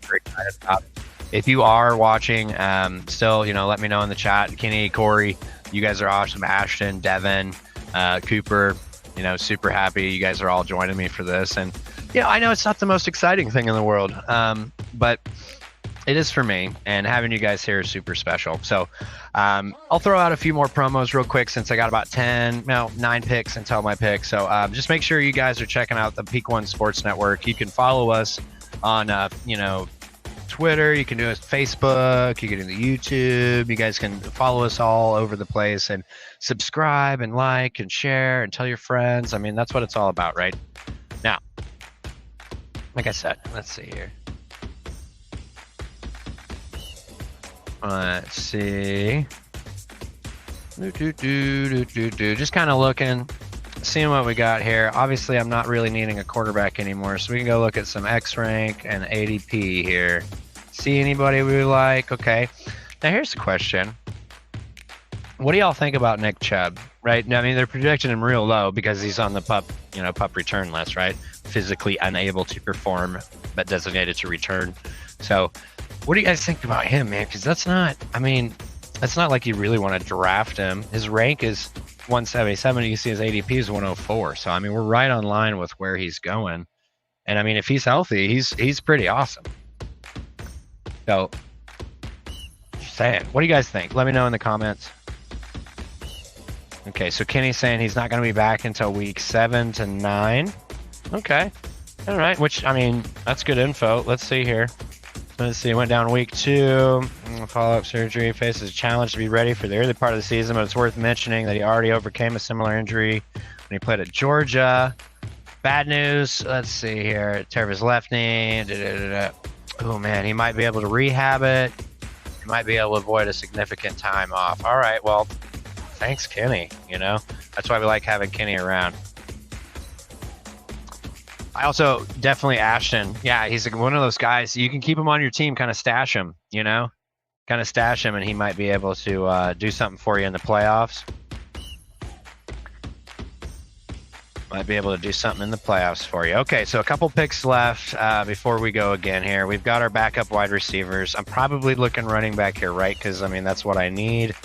Very excited about it. If you are watching, still, let me know in the chat. Kenny, Korri, you guys are awesome. Ashton, Devin, Cooper, super happy you guys are all joining me for this. And I know it's not the most exciting thing in the world, but it is for me, and having you guys here is super special. So I'll throw out a few more promos real quick, since I got about 9 picks until my pick. So just make sure you guys are checking out the Peak One Sports Network. You can follow us on, Twitter. You can do it Facebook. You can do the YouTube. You guys can follow us all over the place, and subscribe and like and share and tell your friends. That's what it's all about, right? Now, like I said, let's see here. Let's see. Just kind of looking, seeing what we got here. Obviously, I'm not really needing a quarterback anymore, so we can go look at some X rank and ADP here. See anybody we like? Okay. Now here's the question. What do y'all think about Nick Chubb? Right? They're projecting him real low because he's on the pup return list, right? Physically unable to perform, but designated to return. So what do you guys think about him, man? Because that's not like you really want to draft him. His rank is 177. You can see his ADP is 104. So I mean, we're right on line with where he's going. And I mean, if he's healthy, he's pretty awesome. So, just saying, what do you guys think? Let me know in the comments. Okay, so Kenny's saying he's not going to be back until week 7 to 9. Okay, all right. Which I mean, that's good info. Let's see here. Let's see. Went down week 2. Follow-up surgery. Faces a challenge to be ready for the early part of the season, but it's worth mentioning that he already overcame a similar injury when he played at Georgia. Bad news. Let's see here. Tear of his left knee. Oh man, he might be able to rehab it. He might be able to avoid a significant time off. All right. Well, thanks, Kenny. You know, that's why we like having Kenny around. I also definitely Ashton. Yeah, he's one of those guys. You can keep him on your team, kind of stash him. You know, kind of stash him, and he might be able to do something for you in the playoffs. Might be able to do something in the playoffs for you. Okay, so a couple picks left before we go again here. We've got our backup wide receivers. I'm probably looking running back here, right? Because I mean that's what I need.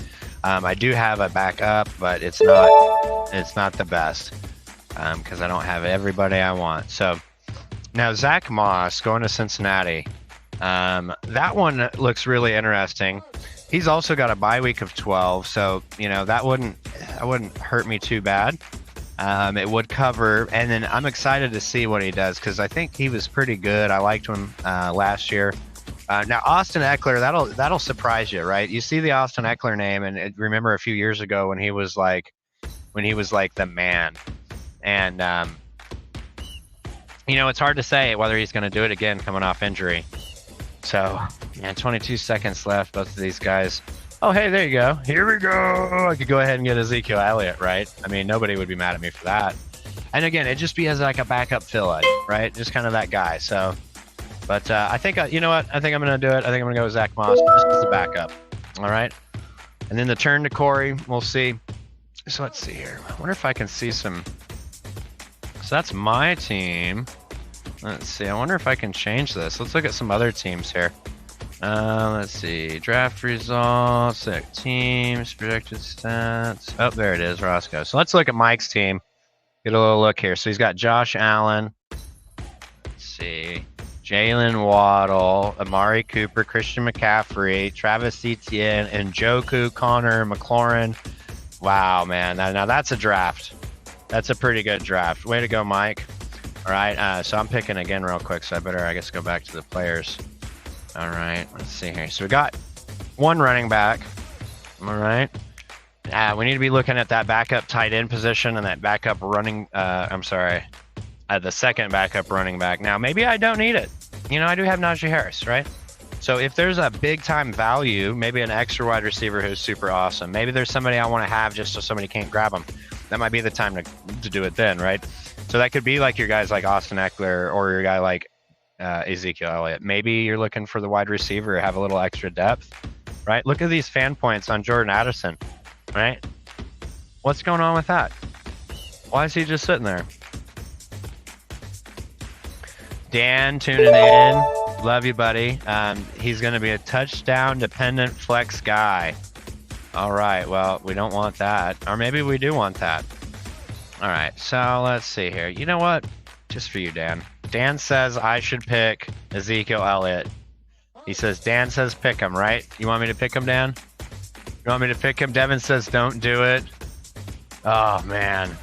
I do have a backup, but it's not the best because I don't have everybody I want. So now Zach Moss going to Cincinnati. That one looks really interesting. He's also got a bye week of 12, so you know that wouldn't hurt me too bad. It would cover, and then I'm excited to see what he does because I think he was pretty good. I liked him last year. Now Austin Eckler, that'll surprise you, right? You see the Austin Eckler name, and remember a few years ago when he was like the man, and you know it's hard to say whether he's going to do it again coming off injury. So, man, 22 seconds left. Both of these guys. Oh, hey, there you go. Here we go. I could go ahead and get Ezekiel Elliott, right? I mean, nobody would be mad at me for that. And again, it just be as like a backup fill-in, right? Just kind of that guy. So, but I think, you know what? I think I'm going to do it. I think I'm going to go with Zach Moss just as a backup. All right. And then the turn to Korri. We'll see. So let's see here. I wonder if I can see some. So that's my team. Let's see. I wonder if I can change this. Let's look at some other teams here. Let's see. Draft results, select teams, projected stats. Oh, there it is, Rossco. So let's look at Mike's team. Get a little look here. So he's got Josh Allen. Let's see. Jalen Waddle, Amari Cooper, Christian McCaffrey, Travis Etienne, and Njoku, Connor McLaurin. Wow, man. Now that's a draft. That's a pretty good draft. Way to go, Mike. All right. So I'm picking again real quick. So I better, I guess, go back to the players. All right, let's see here. So we got one running back. All right. We need to be looking at that backup tight end position and that backup running. The second backup running back. Now, maybe I don't need it. You know, I do have Najee Harris, right? So if there's a big time value, maybe an extra wide receiver who's super awesome. Maybe there's somebody I want to have just so somebody can't grab them. That might be the time to do it then, right? So that could be like your guys like Austin Eckler or your guy like Ezekiel Elliott. Maybe you're looking for the wide receiver, have a little extra depth, right? Look at these fan points on Jordan Addison, right? What's going on with that? Why is he just sitting there? Dan tuning in. Love you, buddy. He's going to be a touchdown dependent flex guy. All right. Well, we don't want that. Or maybe we do want that. All right. So let's see here. You know what? Just for you, Dan. Dan says I should pick Ezekiel Elliott. He says, Dan says pick him, right? You want me to pick him, Dan? You want me to pick him? Devin says don't do it. Oh, man.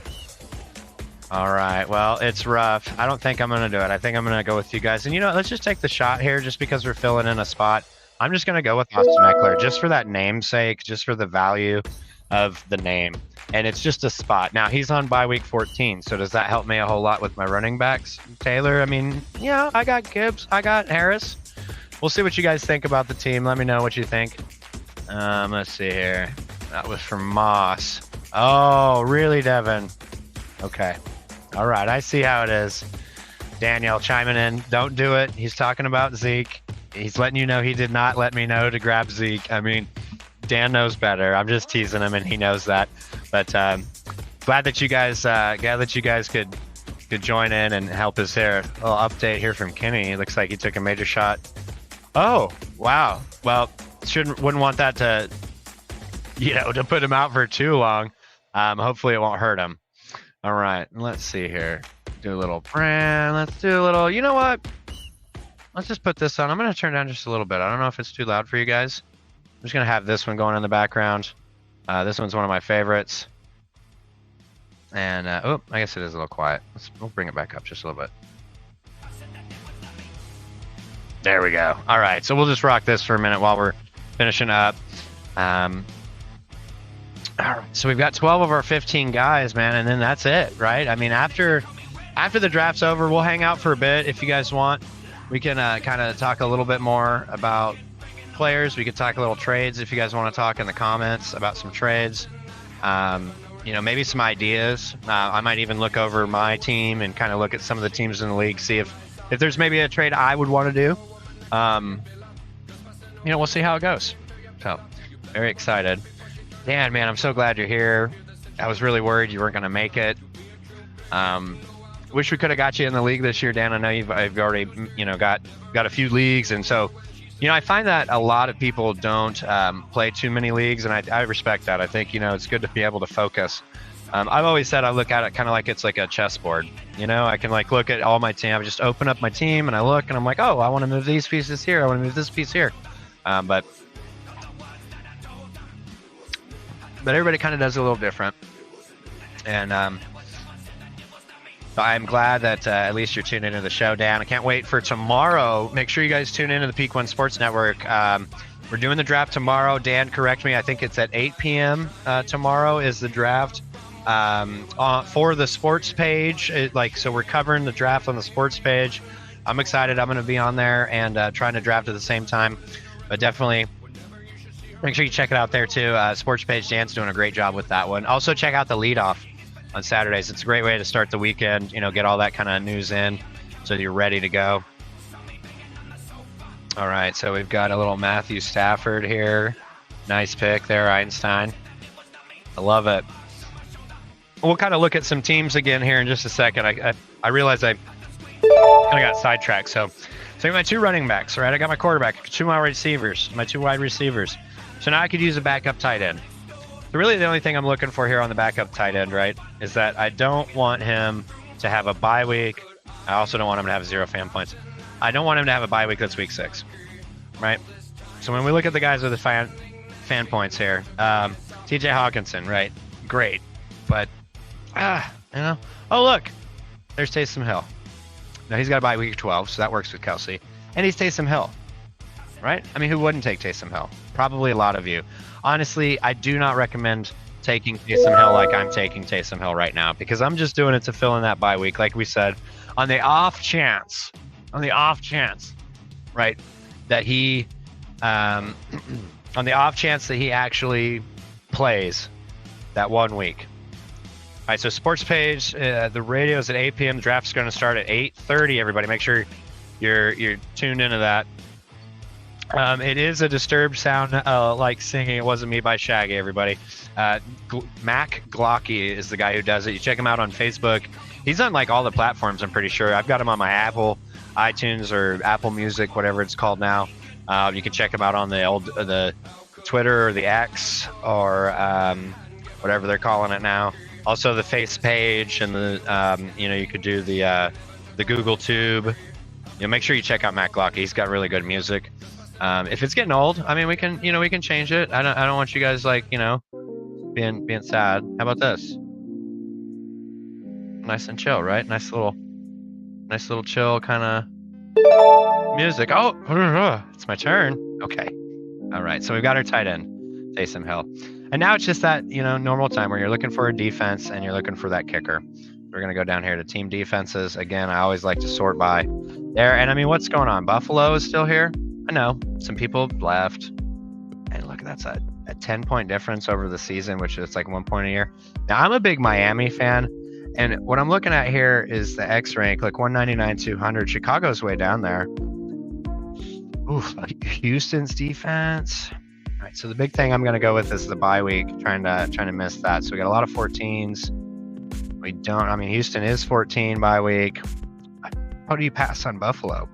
All right. Well, it's rough. I don't think I'm going to do it. I think I'm going to go with you guys. And, you know, let's just take the shot here just because we're filling in a spot. I'm just going to go with Austin Eckler just for that namesake, just for the value of the name. And it's just a spot. Now, he's on bye week 14, so does that help me a whole lot with my running backs, Taylor? I mean, yeah, I got Gibbs. I got Harris. We'll see what you guys think about the team. Let me know what you think. Let's see here. That was from Moss. Oh, really, Devin? Okay. All right, I see how it is. Daniel chiming in. Don't do it. He's talking about Zeke. He's letting you know he did not let me know to grab Zeke. I mean, Dan knows better. I'm just teasing him, and he knows that. But glad that you guys could join in and help us here. A little update here from Kenny. It looks like he took a major shot. Oh, wow. Well, wouldn't want that to put him out for too long. Hopefully it won't hurt him. All right, let's see here. Do a little brand. Let's do a little, you know what? Let's just put this on. I'm going to turn down just a little bit. I don't know if it's too loud for you guys. I'm just going to have this one going in the background. This one's one of my favorites. And, oh, I guess it is a little quiet. We'll bring it back up just a little bit. There we go. All right, so we'll just rock this for a minute while we're finishing up. All right, so we've got 12 of our 15 guys, man, and then that's it, right? I mean, after the draft's over, we'll hang out for a bit if you guys want. We can kind of talk a little bit more about players. We could talk a little trades if you guys want to talk in the comments about some trades. You know, maybe some ideas. I might even look over my team and kind of look at some of the teams in the league, see if there's maybe a trade I would want to do. You know, we'll see how it goes. So, very excited. Dan, man, I'm so glad you're here. I was really worried you weren't going to make it. Wish we could have got you in the league this year, Dan. I know you've already, you know, got a few leagues, and so, you know, I find that a lot of people don't play too many leagues, and I respect that. I think, you know, it's good to be able to focus. I've always said I look at it kind of like it's like a chessboard. You know, I can like look at all my team. I just open up my team and I look and I'm like, oh, I want to move these pieces here. I want to move this piece here. But everybody kind of does it a little different. And I'm glad that at least you're tuning into the show, Dan. I can't wait for tomorrow. Make sure you guys tune into the Peak One Sports Network. We're doing the draft tomorrow. Dan, correct me. I think it's at 8 p.m. Tomorrow is the draft. For the sports page, so we're covering the draft on the sports page. I'm excited. I'm going to be on there and trying to draft at the same time, but definitely make sure you check it out there too. Sports page, Dan's doing a great job with that one. Also check out the leadoff on Saturdays. It's a great way to start the weekend, you know, get all that kind of news in so you're ready to go. All right, so we've got a little Matthew Stafford here. Nice pick there, Einstein. I love it. We'll kind of look at some teams again here in just a second. I realize I kind of got sidetracked. So I got my two running backs, right? I got my quarterback, two my receivers, my two wide receivers. So now I could use a backup tight end. So really the only thing I'm looking for here on the backup tight end, right, is that I don't want him to have a bye week. I also don't want him to have 0 fan points. I don't want him to have a bye week that's week 6, right? So when we look at the guys with the fan points here, TJ Hawkinson, right? Great. But you know, oh look, there's Taysom Hill. Now he's got to buy week 12, so that works with Kelsey, and he's Taysom Hill, right? I mean, who wouldn't take Taysom Hill? Probably a lot of you. Honestly, I do not recommend taking Taysom Hill like I'm taking Taysom Hill right now, because I'm just doing it to fill in that bye week, like we said, on the off chance, right, that he, on the off chance that he actually plays that 1 week. All right, so sports page, the radio is at 8 p.m. The draft's going to start at 8:30. Everybody, make sure you're tuned into that. It is a disturbed sound, like singing "It Wasn't Me" by Shaggy. Everybody, Mac Glocky is the guy who does it. You check him out on Facebook. He's on like all the platforms. I'm pretty sure. I've got him on my Apple iTunes or Apple Music, whatever it's called now. You can check him out on the Twitter or the X or whatever they're calling it now. Also the face page and the you know, you could do the Google Tube. You know, make sure you check out Matt Glock. He's got really good music. If it's getting old, I mean, we can change it. I don't want you guys like, you know, being sad. How about this? Nice and chill, right? Nice little chill kind of music. Oh, it's my turn. Okay. All right. So we've got our tight end, Taysom Hill. And now it's just that, you know, normal time where you're looking for a defense and you're looking for that kicker. We're going to go down here to team defenses. Again, I always like to sort by there. And I mean, what's going on? Buffalo is still here. I know some people left. And look, that's a 10-point difference over the season, which is like 1 point a year. Now, I'm a big Miami fan. And what I'm looking at here is the X rank, like 199, 200. Chicago's way down there. Oof, Houston's defense. All right, so the big thing I'm going to go with is the bye week, trying to miss that. So we got a lot of 14s. We don't. I mean, Houston is 14 bye week. How do you pass on Buffalo?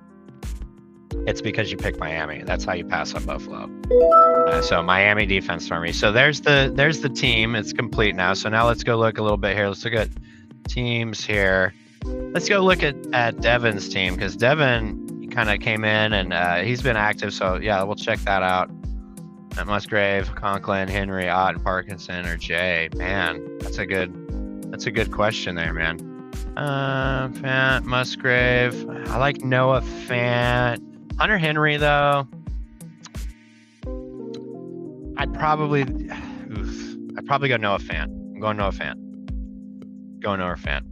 it's because you picked Miami. That's how you pass on Buffalo. So Miami defense for me. So there's the team. It's complete now. So now let's go look a little bit here. Let's look at teams here. Let's go look at Devin's team, because Devin kind of came in and he's been active. So yeah, we'll check that out. Musgrave, Conklin, Henry, Ott, Parkinson, or Jay. Man, that's a good question there, man. Fant, Musgrave. I like Noah Fant. Hunter Henry though. I'd probably go Noah Fant. I'm going Noah Fant. Going Noah Fant.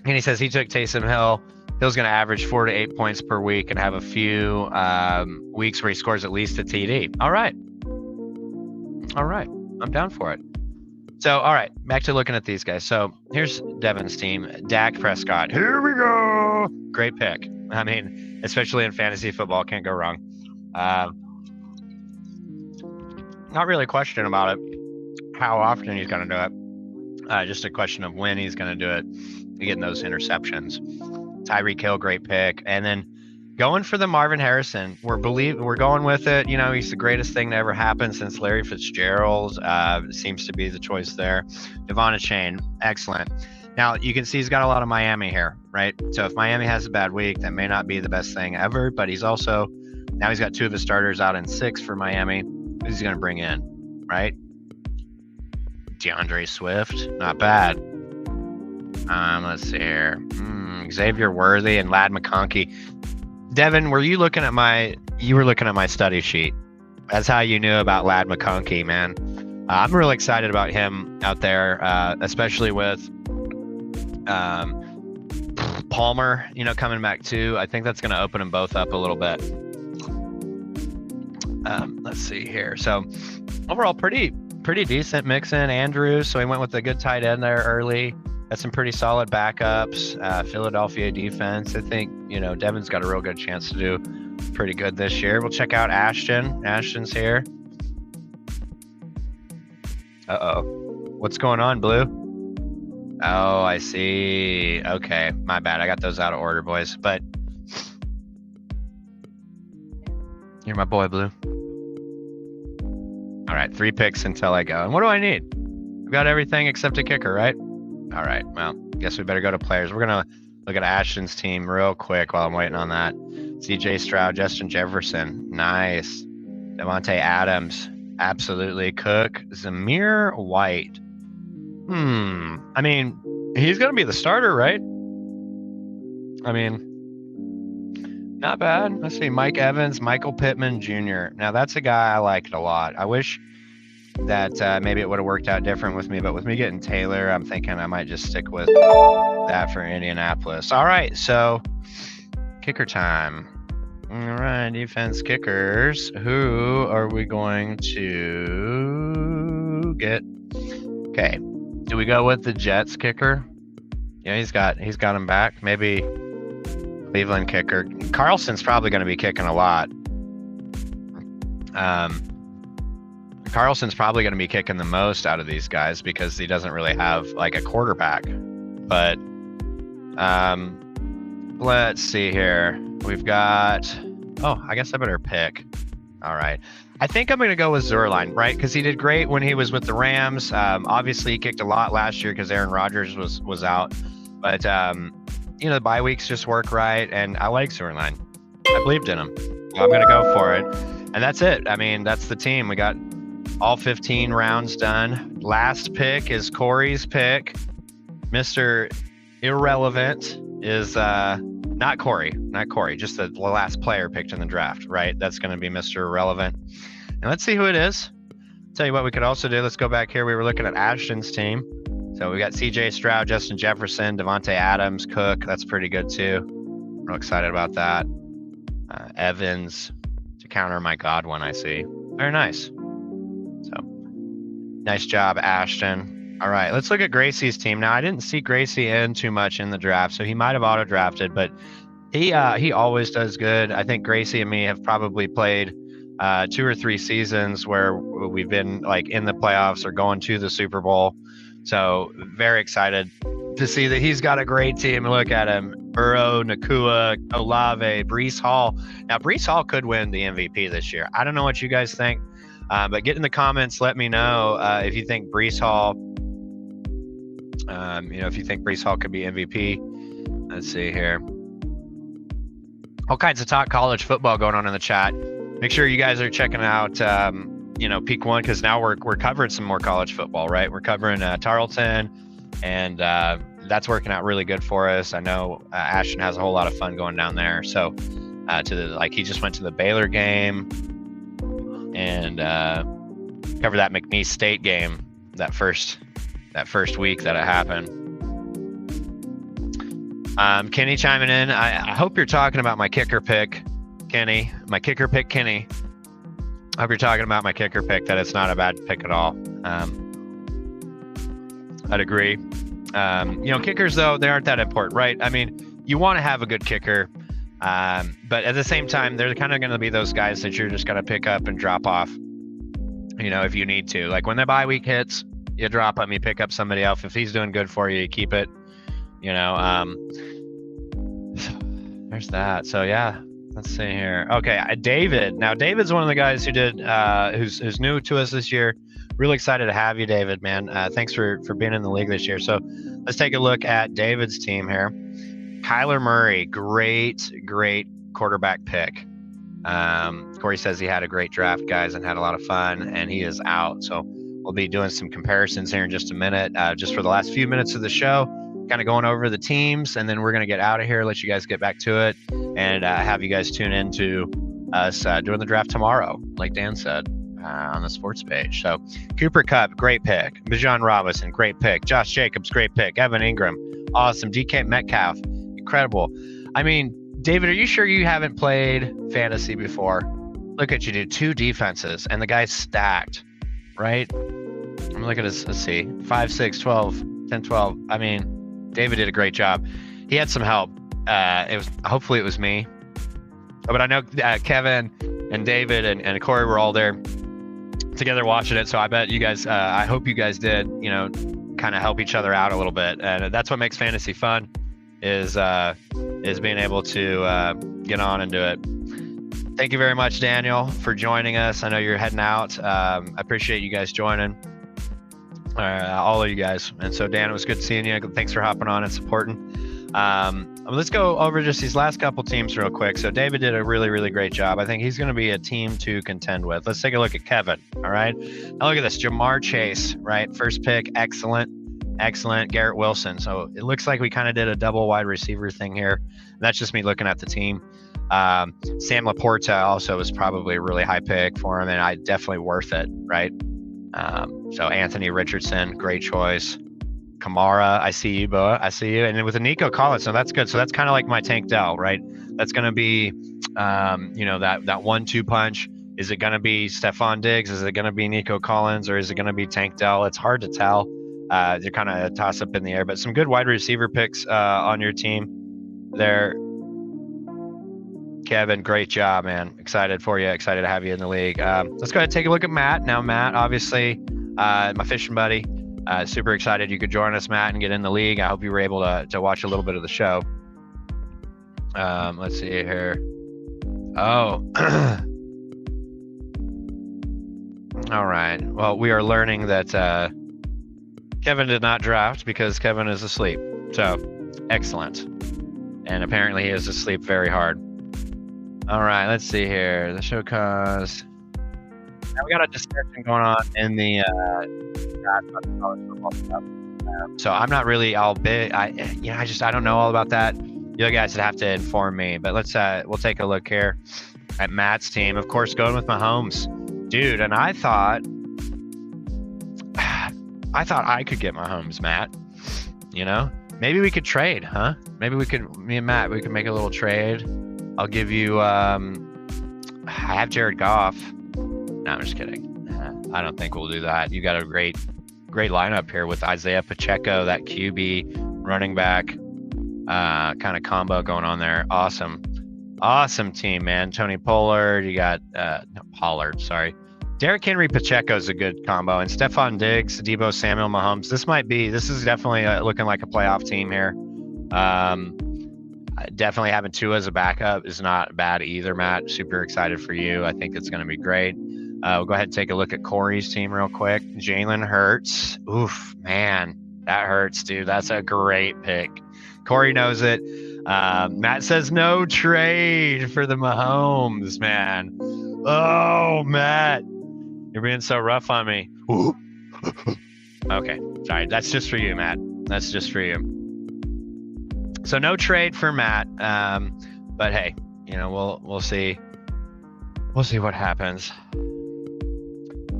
And he says he took Taysom Hill. Hill's going to average 4 to 8 points per week and have a few weeks where he scores at least a TD. All right. I'm down for it. So, all right, back to looking at these guys. So here's Devin's team. Dak Prescott. Here we go. Great pick. I mean, especially in fantasy football, can't go wrong. Not really a question about it, how often he's going to do it. Just a question of when he's going to do it. Getting those interceptions. Tyreek Hill, great pick. And then going for the Marvin Harrison. We're going with it. You know, he's the greatest thing to ever happen since Larry Fitzgerald. Seems to be the choice there. Devon Achane, excellent. Now, you can see he's got a lot of Miami here, right? So if Miami has a bad week, that may not be the best thing ever, but he's got 2 of his starters out in 6 for Miami. Who's he going to bring in, right? DeAndre Swift, not bad. Let's see here. Xavier Worthy and Ladd McConkey. Devin, you were looking at my study sheet. That's how you knew about Ladd McConkey, man. I'm really excited about him out there, especially with Palmer, coming back too. I think that's going to open them both up a little bit. Let's see here. So overall, pretty decent mix in Andrews. So he went with a good tight end there early. Got some pretty solid backups. Philadelphia defense. I think, Devin's got a real good chance to do pretty good this year. We'll check out Ashton. Ashton's here. Uh-oh. What's going on, Blue? Oh, I see. Okay, my bad. I got those out of order, boys. But you're my boy, Blue. All right, 3 picks until I go. And what do I need? We've got everything except a kicker, right? All right, well, guess we better go to players. We're going to look at Ashton's team real quick while I'm waiting on that. CJ Stroud, Justin Jefferson, nice. Devontae Adams, absolutely. Cook, Zamir White. I mean, he's going to be the starter, right? I mean, not bad. Let's see, Mike Evans, Michael Pittman Jr. Now, that's a guy I liked a lot. I wish that maybe it would have worked out different with me, but with me getting Taylor, I'm thinking I might just stick with that for Indianapolis. All right, so kicker time. All right, defense kickers. Who are we going to get? Okay, do we go with the Jets kicker? Yeah, he's got him back. Maybe Cleveland kicker. Carlson's probably going to be kicking a lot. Carlson's probably going to be kicking the most out of these guys because he doesn't really have like a quarterback. But let's see here. We've got, I guess I better pick. All right. I think I'm going to go with Zerline, right? Because he did great when he was with the Rams. Obviously, he kicked a lot last year because Aaron Rodgers was out. But, the bye weeks just work right. And I like Zerline. I believed in him. So I'm going to go for it. And that's it. I mean, that's the team. We got all 15 rounds done. Last pick is Korri's pick. Mr. Irrelevant is not Korri, just the last player picked in the draft, right? That's going to be Mr. Irrelevant. And let's see who it is. Tell you what we could also do. Let's go back here. We were looking at Ashton's team. So we got CJ Stroud, Justin Jefferson, Devontae Adams, Cook. That's pretty good too. Real excited about that. Evans to counter my Godwin, I see. Very nice. So, nice job, Ashton. All right, let's look at Gracie's team. Now, I didn't see Gracie in too much in the draft, so he might have auto-drafted, but he always does good. I think Gracie and me have probably played 2 or 3 seasons where we've been like in the playoffs or going to the Super Bowl. So, very excited to see that he's got a great team. Look at him. Burrow, Nakua, Olave, Breece Hall. Now, Breece Hall could win the MVP this year. I don't know what you guys think, but get in the comments. Let me know if you think Breece Hall, if you think Breece Hall could be MVP. Let's see here. All kinds of talk college football going on in the chat. Make sure you guys are checking out, Peak One, because now we're covering some more college football, right? We're covering Tarleton, and that's working out really good for us. I know Ashton has a whole lot of fun going down there. So he just went to the Baylor game and covered that McNeese State game that first week that it happened. Kenny chiming in. I hope you're talking about my kicker pick, Kenny. My kicker pick, Kenny. I hope you're talking about my kicker pick, that it's not a bad pick at all. I'd agree. Kickers, though, they aren't that important, right? I mean, you want to have a good kicker, but at the same time, they're kind of going to be those guys that you're just going to pick up and drop off, if you need to. Like when the bye week hits, you drop them, you pick up somebody else. If he's doing good for you, you keep it. There's that. So yeah, let's see here. Okay, David. Now David's one of the guys who did who's new to us this year. Really excited to have you, David, man. Thanks for being in the league this year. So let's take a look at David's team here. Kyler Murray, great quarterback pick. Korri says he had a great draft, guys, and had a lot of fun, and he is out. So we'll be doing some comparisons here in just a minute. Just for the last few minutes of the show, kind of going over the teams, and then we're going to get out of here, let you guys get back to it, and have you guys tune in to us doing the draft tomorrow, like Dan said, on the sports page. So Cooper Kupp, great pick. Bijan Robinson, great pick. Josh Jacobs, great pick. Evan Ingram, awesome. DK Metcalf, incredible. I mean, David, are you sure you haven't played fantasy before? Look at you, dude. 2 defenses, and the guy's stacked, right? I'm looking at his, let's see, 5, 6, 12, 10, 12. I mean, David did a great job. He had some help. Hopefully it was me. But I know Kevin and David and Korri were all there together watching it. So I bet you guys, I hope you guys did, kind of help each other out a little bit. And that's what makes fantasy fun, is being able to get on and do it. Thank you very much, Daniel, for joining us. I know you're heading out. I appreciate you guys joining. All of you guys. And so, Dan, it was good seeing you. Thanks for hopping on and supporting. Let's go over just these last couple teams real quick. So David did a really great job. I think he's going to be a team to contend with. Let's take a look at Kevin. All right. Now look at this. Jamar Chase, right? First pick. Excellent. Garrett Wilson. So it looks like we kind of did a double wide receiver thing here. That's just me looking at the team. Sam Laporta also was probably a really high pick for him, and definitely worth it, right? So Anthony Richardson, great choice. Kamara, I see you, Boa. I see you. And then with the Nico Collins, so that's good. So that's kind of like my Tank Dell, right? That's going to be, that 1-2 punch. Is it going to be Stephon Diggs? Is it going to be Nico Collins, or is it going to be Tank Dell? It's hard to tell. They're kind of a toss up in the air, but some good wide receiver picks on your team there. Kevin, great job, man. Excited for you. Excited to have you in the league. Let's go ahead and take a look at Matt. Now, Matt, obviously, my fishing buddy. Super excited you could join us, Matt, and get in the league. I hope you were able to watch a little bit of the show. Let's see here. Oh. All right. Well, we are learning that Kevin did not draft because Kevin is asleep. So, excellent. And apparently he is asleep very hard. All right, let's see here. The show cause. Now we got a discussion going on in the college football stuff. So I'm not really all big. I don't know all about that. You guys would have to inform me. But we'll take a look here at Matt's team. Of course, going with Mahomes, dude. And I thought I could get Mahomes, Matt. Maybe we could trade, huh? Maybe me and Matt, we could make a little trade. I'll give you, I have Jared Goff. No, I'm just kidding. I don't think we'll do that. You got a great lineup here with Isaiah Pacheco, that QB running back kind of combo going on there. Awesome team, man. Tony Pollard, you got, Pollard, sorry. Derrick Henry Pacheco is a good combo, and Stephon Diggs, Deebo Samuel, Mahomes. This is definitely looking like a playoff team here. Definitely having Tua as a backup is not bad either, Matt. Super excited for you. I think it's going to be great. We'll go ahead and take a look at Korri's team real quick. Jalen Hurts. Oof, man, that hurts, dude. That's a great pick. Korri knows it. Matt says no trade for the Mahomes, man. Oh, Matt. You're being so rough on me. Okay, sorry. That's just for you, Matt. That's just for you. So no trade for Matt. But hey, we'll see. We'll see what happens.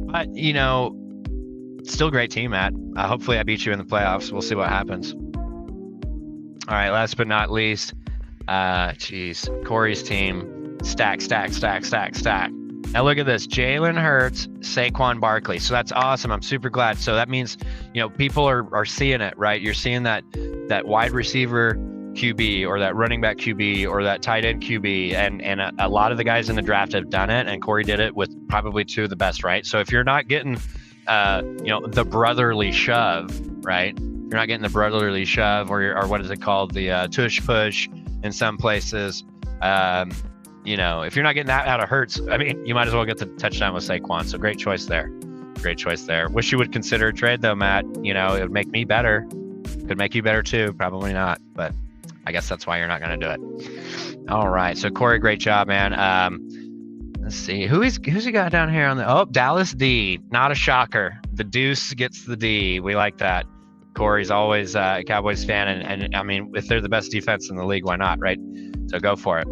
But still great team, Matt. Hopefully I beat you in the playoffs. We'll see what happens. All right, last but not least, Korri's team, stack. Now look at this, Jalen Hurts, Saquon Barkley. So that's awesome. I'm super glad. So that means, people are seeing it, right? You're seeing that wide receiver QB or that running back QB or that tight end QB, and a lot of the guys in the draft have done it, and Korri did it with probably two of the best, right? So if you're not getting, the brotherly shove, right? You're not getting the brotherly shove, or what is it called, the tush push in some places. If you're not getting that out of Hurts, I mean, you might as well get the touchdown with Saquon. So great choice there. Wish you would consider a trade though, Matt. It would make me better. Could make you better too. Probably not, but I guess that's why you're not going to do it. All right. So Korri, great job, man. Let's see. Who's he got down here on the? Oh, Dallas D. Not a shocker. The deuce gets the D. We like that. Korri's always a Cowboys fan, and I mean, if they're the best defense in the league, why not, right? So go for it.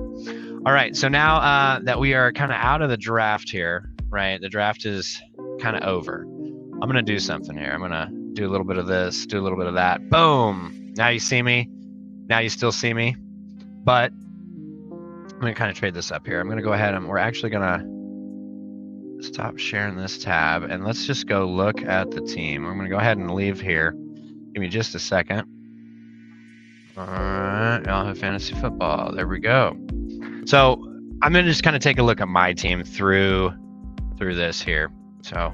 All right, so now that we are kind of out of the draft here, right? The draft is kind of over. I'm going to do something here. I'm going to do a little bit of this, do a little bit of that. Boom. Now you see me. Now you still see me. But I'm going to kind of trade this up here. I'm going to go ahead and we're actually going to stop sharing this tab, and let's just go look at the team. I'm going to go ahead and leave here. Give me just a second. All right, Yahoo Fantasy Football. There we go. So I'm going to just kind of take a look at my team through this here. So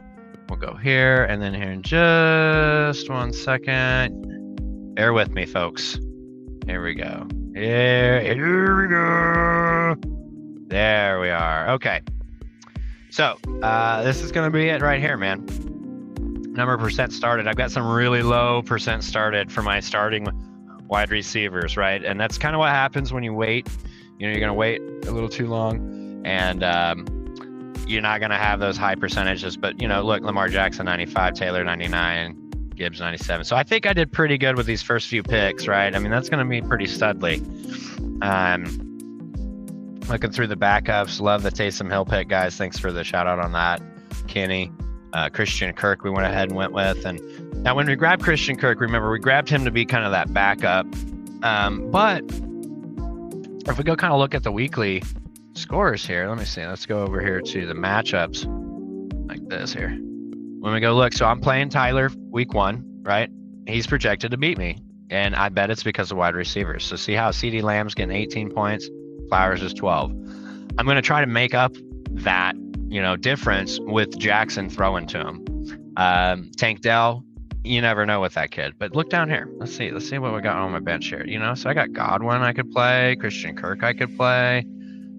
we'll go here and then here in just 1 second. Bear with me, folks. Here we go. Here we go. There we are. Okay. So this is going to be it right here, man. Number of percent started. I've got some really low percent started for my starting wide receivers, right? And that's kind of what happens when you wait. You're going to wait a little too long, and you're not going to have those high percentages. But, look, Lamar Jackson, 95, Taylor, 99, Gibbs, 97. So I think I did pretty good with these first few picks, right? I mean, that's going to be pretty studly. Looking through the backups, love the Taysom Hill pick, guys. Thanks for the shout out on that. Kenny. Christian Kirk we went ahead and went with. And now when we grabbed Christian Kirk, remember, we grabbed him to be kind of that backup. But if we go kind of look at the weekly scores here, let me see. Let's go over here to the matchups like this here. When we go look, so I'm playing Tyler week 1, right? He's projected to beat me. And I bet it's because of wide receivers. So see how CeeDee Lamb's getting 18 points, Flowers is 12. I'm going to try to make up that difference with Jackson throwing to him. Tank Dell, you never know with that kid. But look down here. Let's see what we got on my bench here. So I got Godwin I could play, Christian Kirk I could play.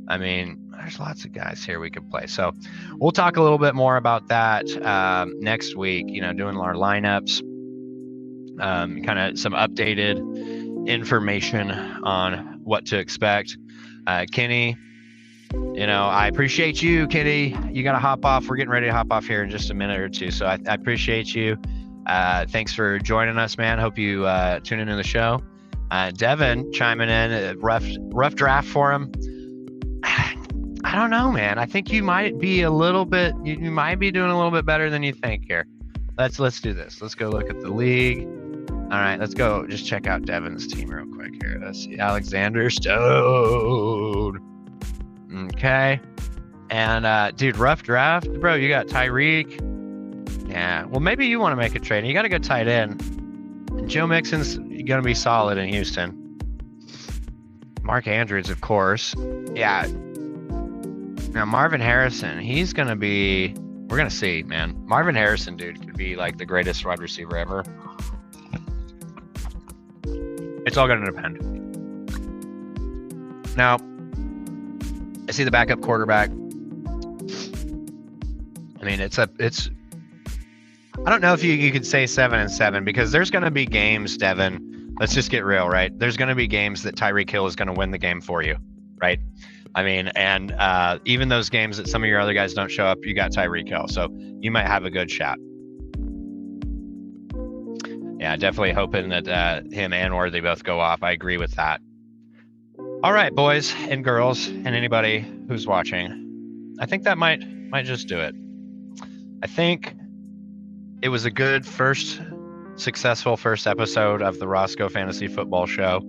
I mean, there's lots of guys here we could play. So we'll talk a little bit more about that next week, doing our lineups, kind of some updated information on what to expect. Kenny, I appreciate you, Kenny. You got to hop off. We're getting ready to hop off here in just a minute or two. So I appreciate you. Thanks for joining us, man. Hope you tune into the show. Devin chiming in, rough draft for him. I don't know, man. I think you might be a little bit, you might be doing a little bit better than you think here. Let's do this. Let's go look at the league. All right, let's go just check out Devin's team real quick here. Let's see. Alexander Stone. Okay. And dude, rough draft. Bro, you got Tyreek. Yeah. Well, maybe you want to make a trade. You got to go tight end. And Joe Mixon's going to be solid in Houston. Mark Andrews, of course. Yeah. Now, Marvin Harrison, he's going to be We're gonna see, man. Marvin Harrison, dude, could be like the greatest wide receiver ever. It's all gonna depend. Now, I see the backup quarterback. I mean, it's. I don't know if you could say 7-7 because there's gonna be games, Devin. Let's just get real, right? There's gonna be games that Tyreek Hill is gonna win the game for you, right? I mean, and even those games that some of your other guys don't show up, you got Tyreek Hill, so you might have a good shot. Yeah, definitely hoping that him and Worthy both go off. I agree with that. All right, boys and girls, and anybody who's watching, I think that might just do it. I think it was a good successful first episode of the Rossco Fantasy Football Show.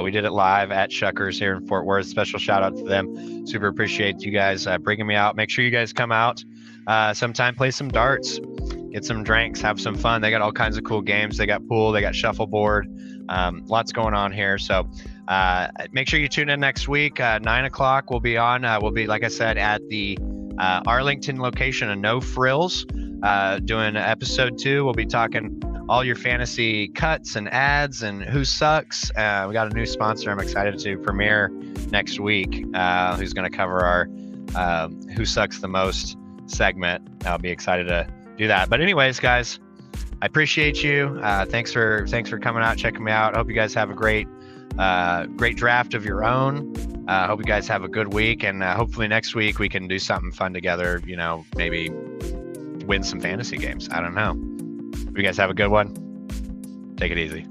We did it live at Shuckers here in Fort Worth. Special shout out to them. Super appreciate you guys bringing me out. Make sure you guys come out sometime, play some darts, get some drinks, have some fun. They got all kinds of cool games. They got pool, they got shuffleboard, lots going on here. So make sure you tune in next week. 9 o'clock we'll be on. We'll be, like I said, at the Arlington location of No Frills doing episode 2. We'll be talking all your fantasy cuts and ads and who sucks. We got a new sponsor I'm excited to premiere next week, who's going to cover our who sucks the most segment. I'll be excited to do that. But anyways, guys, I appreciate you. Thanks for coming out, checking me out. I hope you guys have a great draft of your own. I hope you guys have a good week, and hopefully next week we can do something fun together. You know, maybe win some fantasy games. I don't know. You guys have a good one. Take it easy.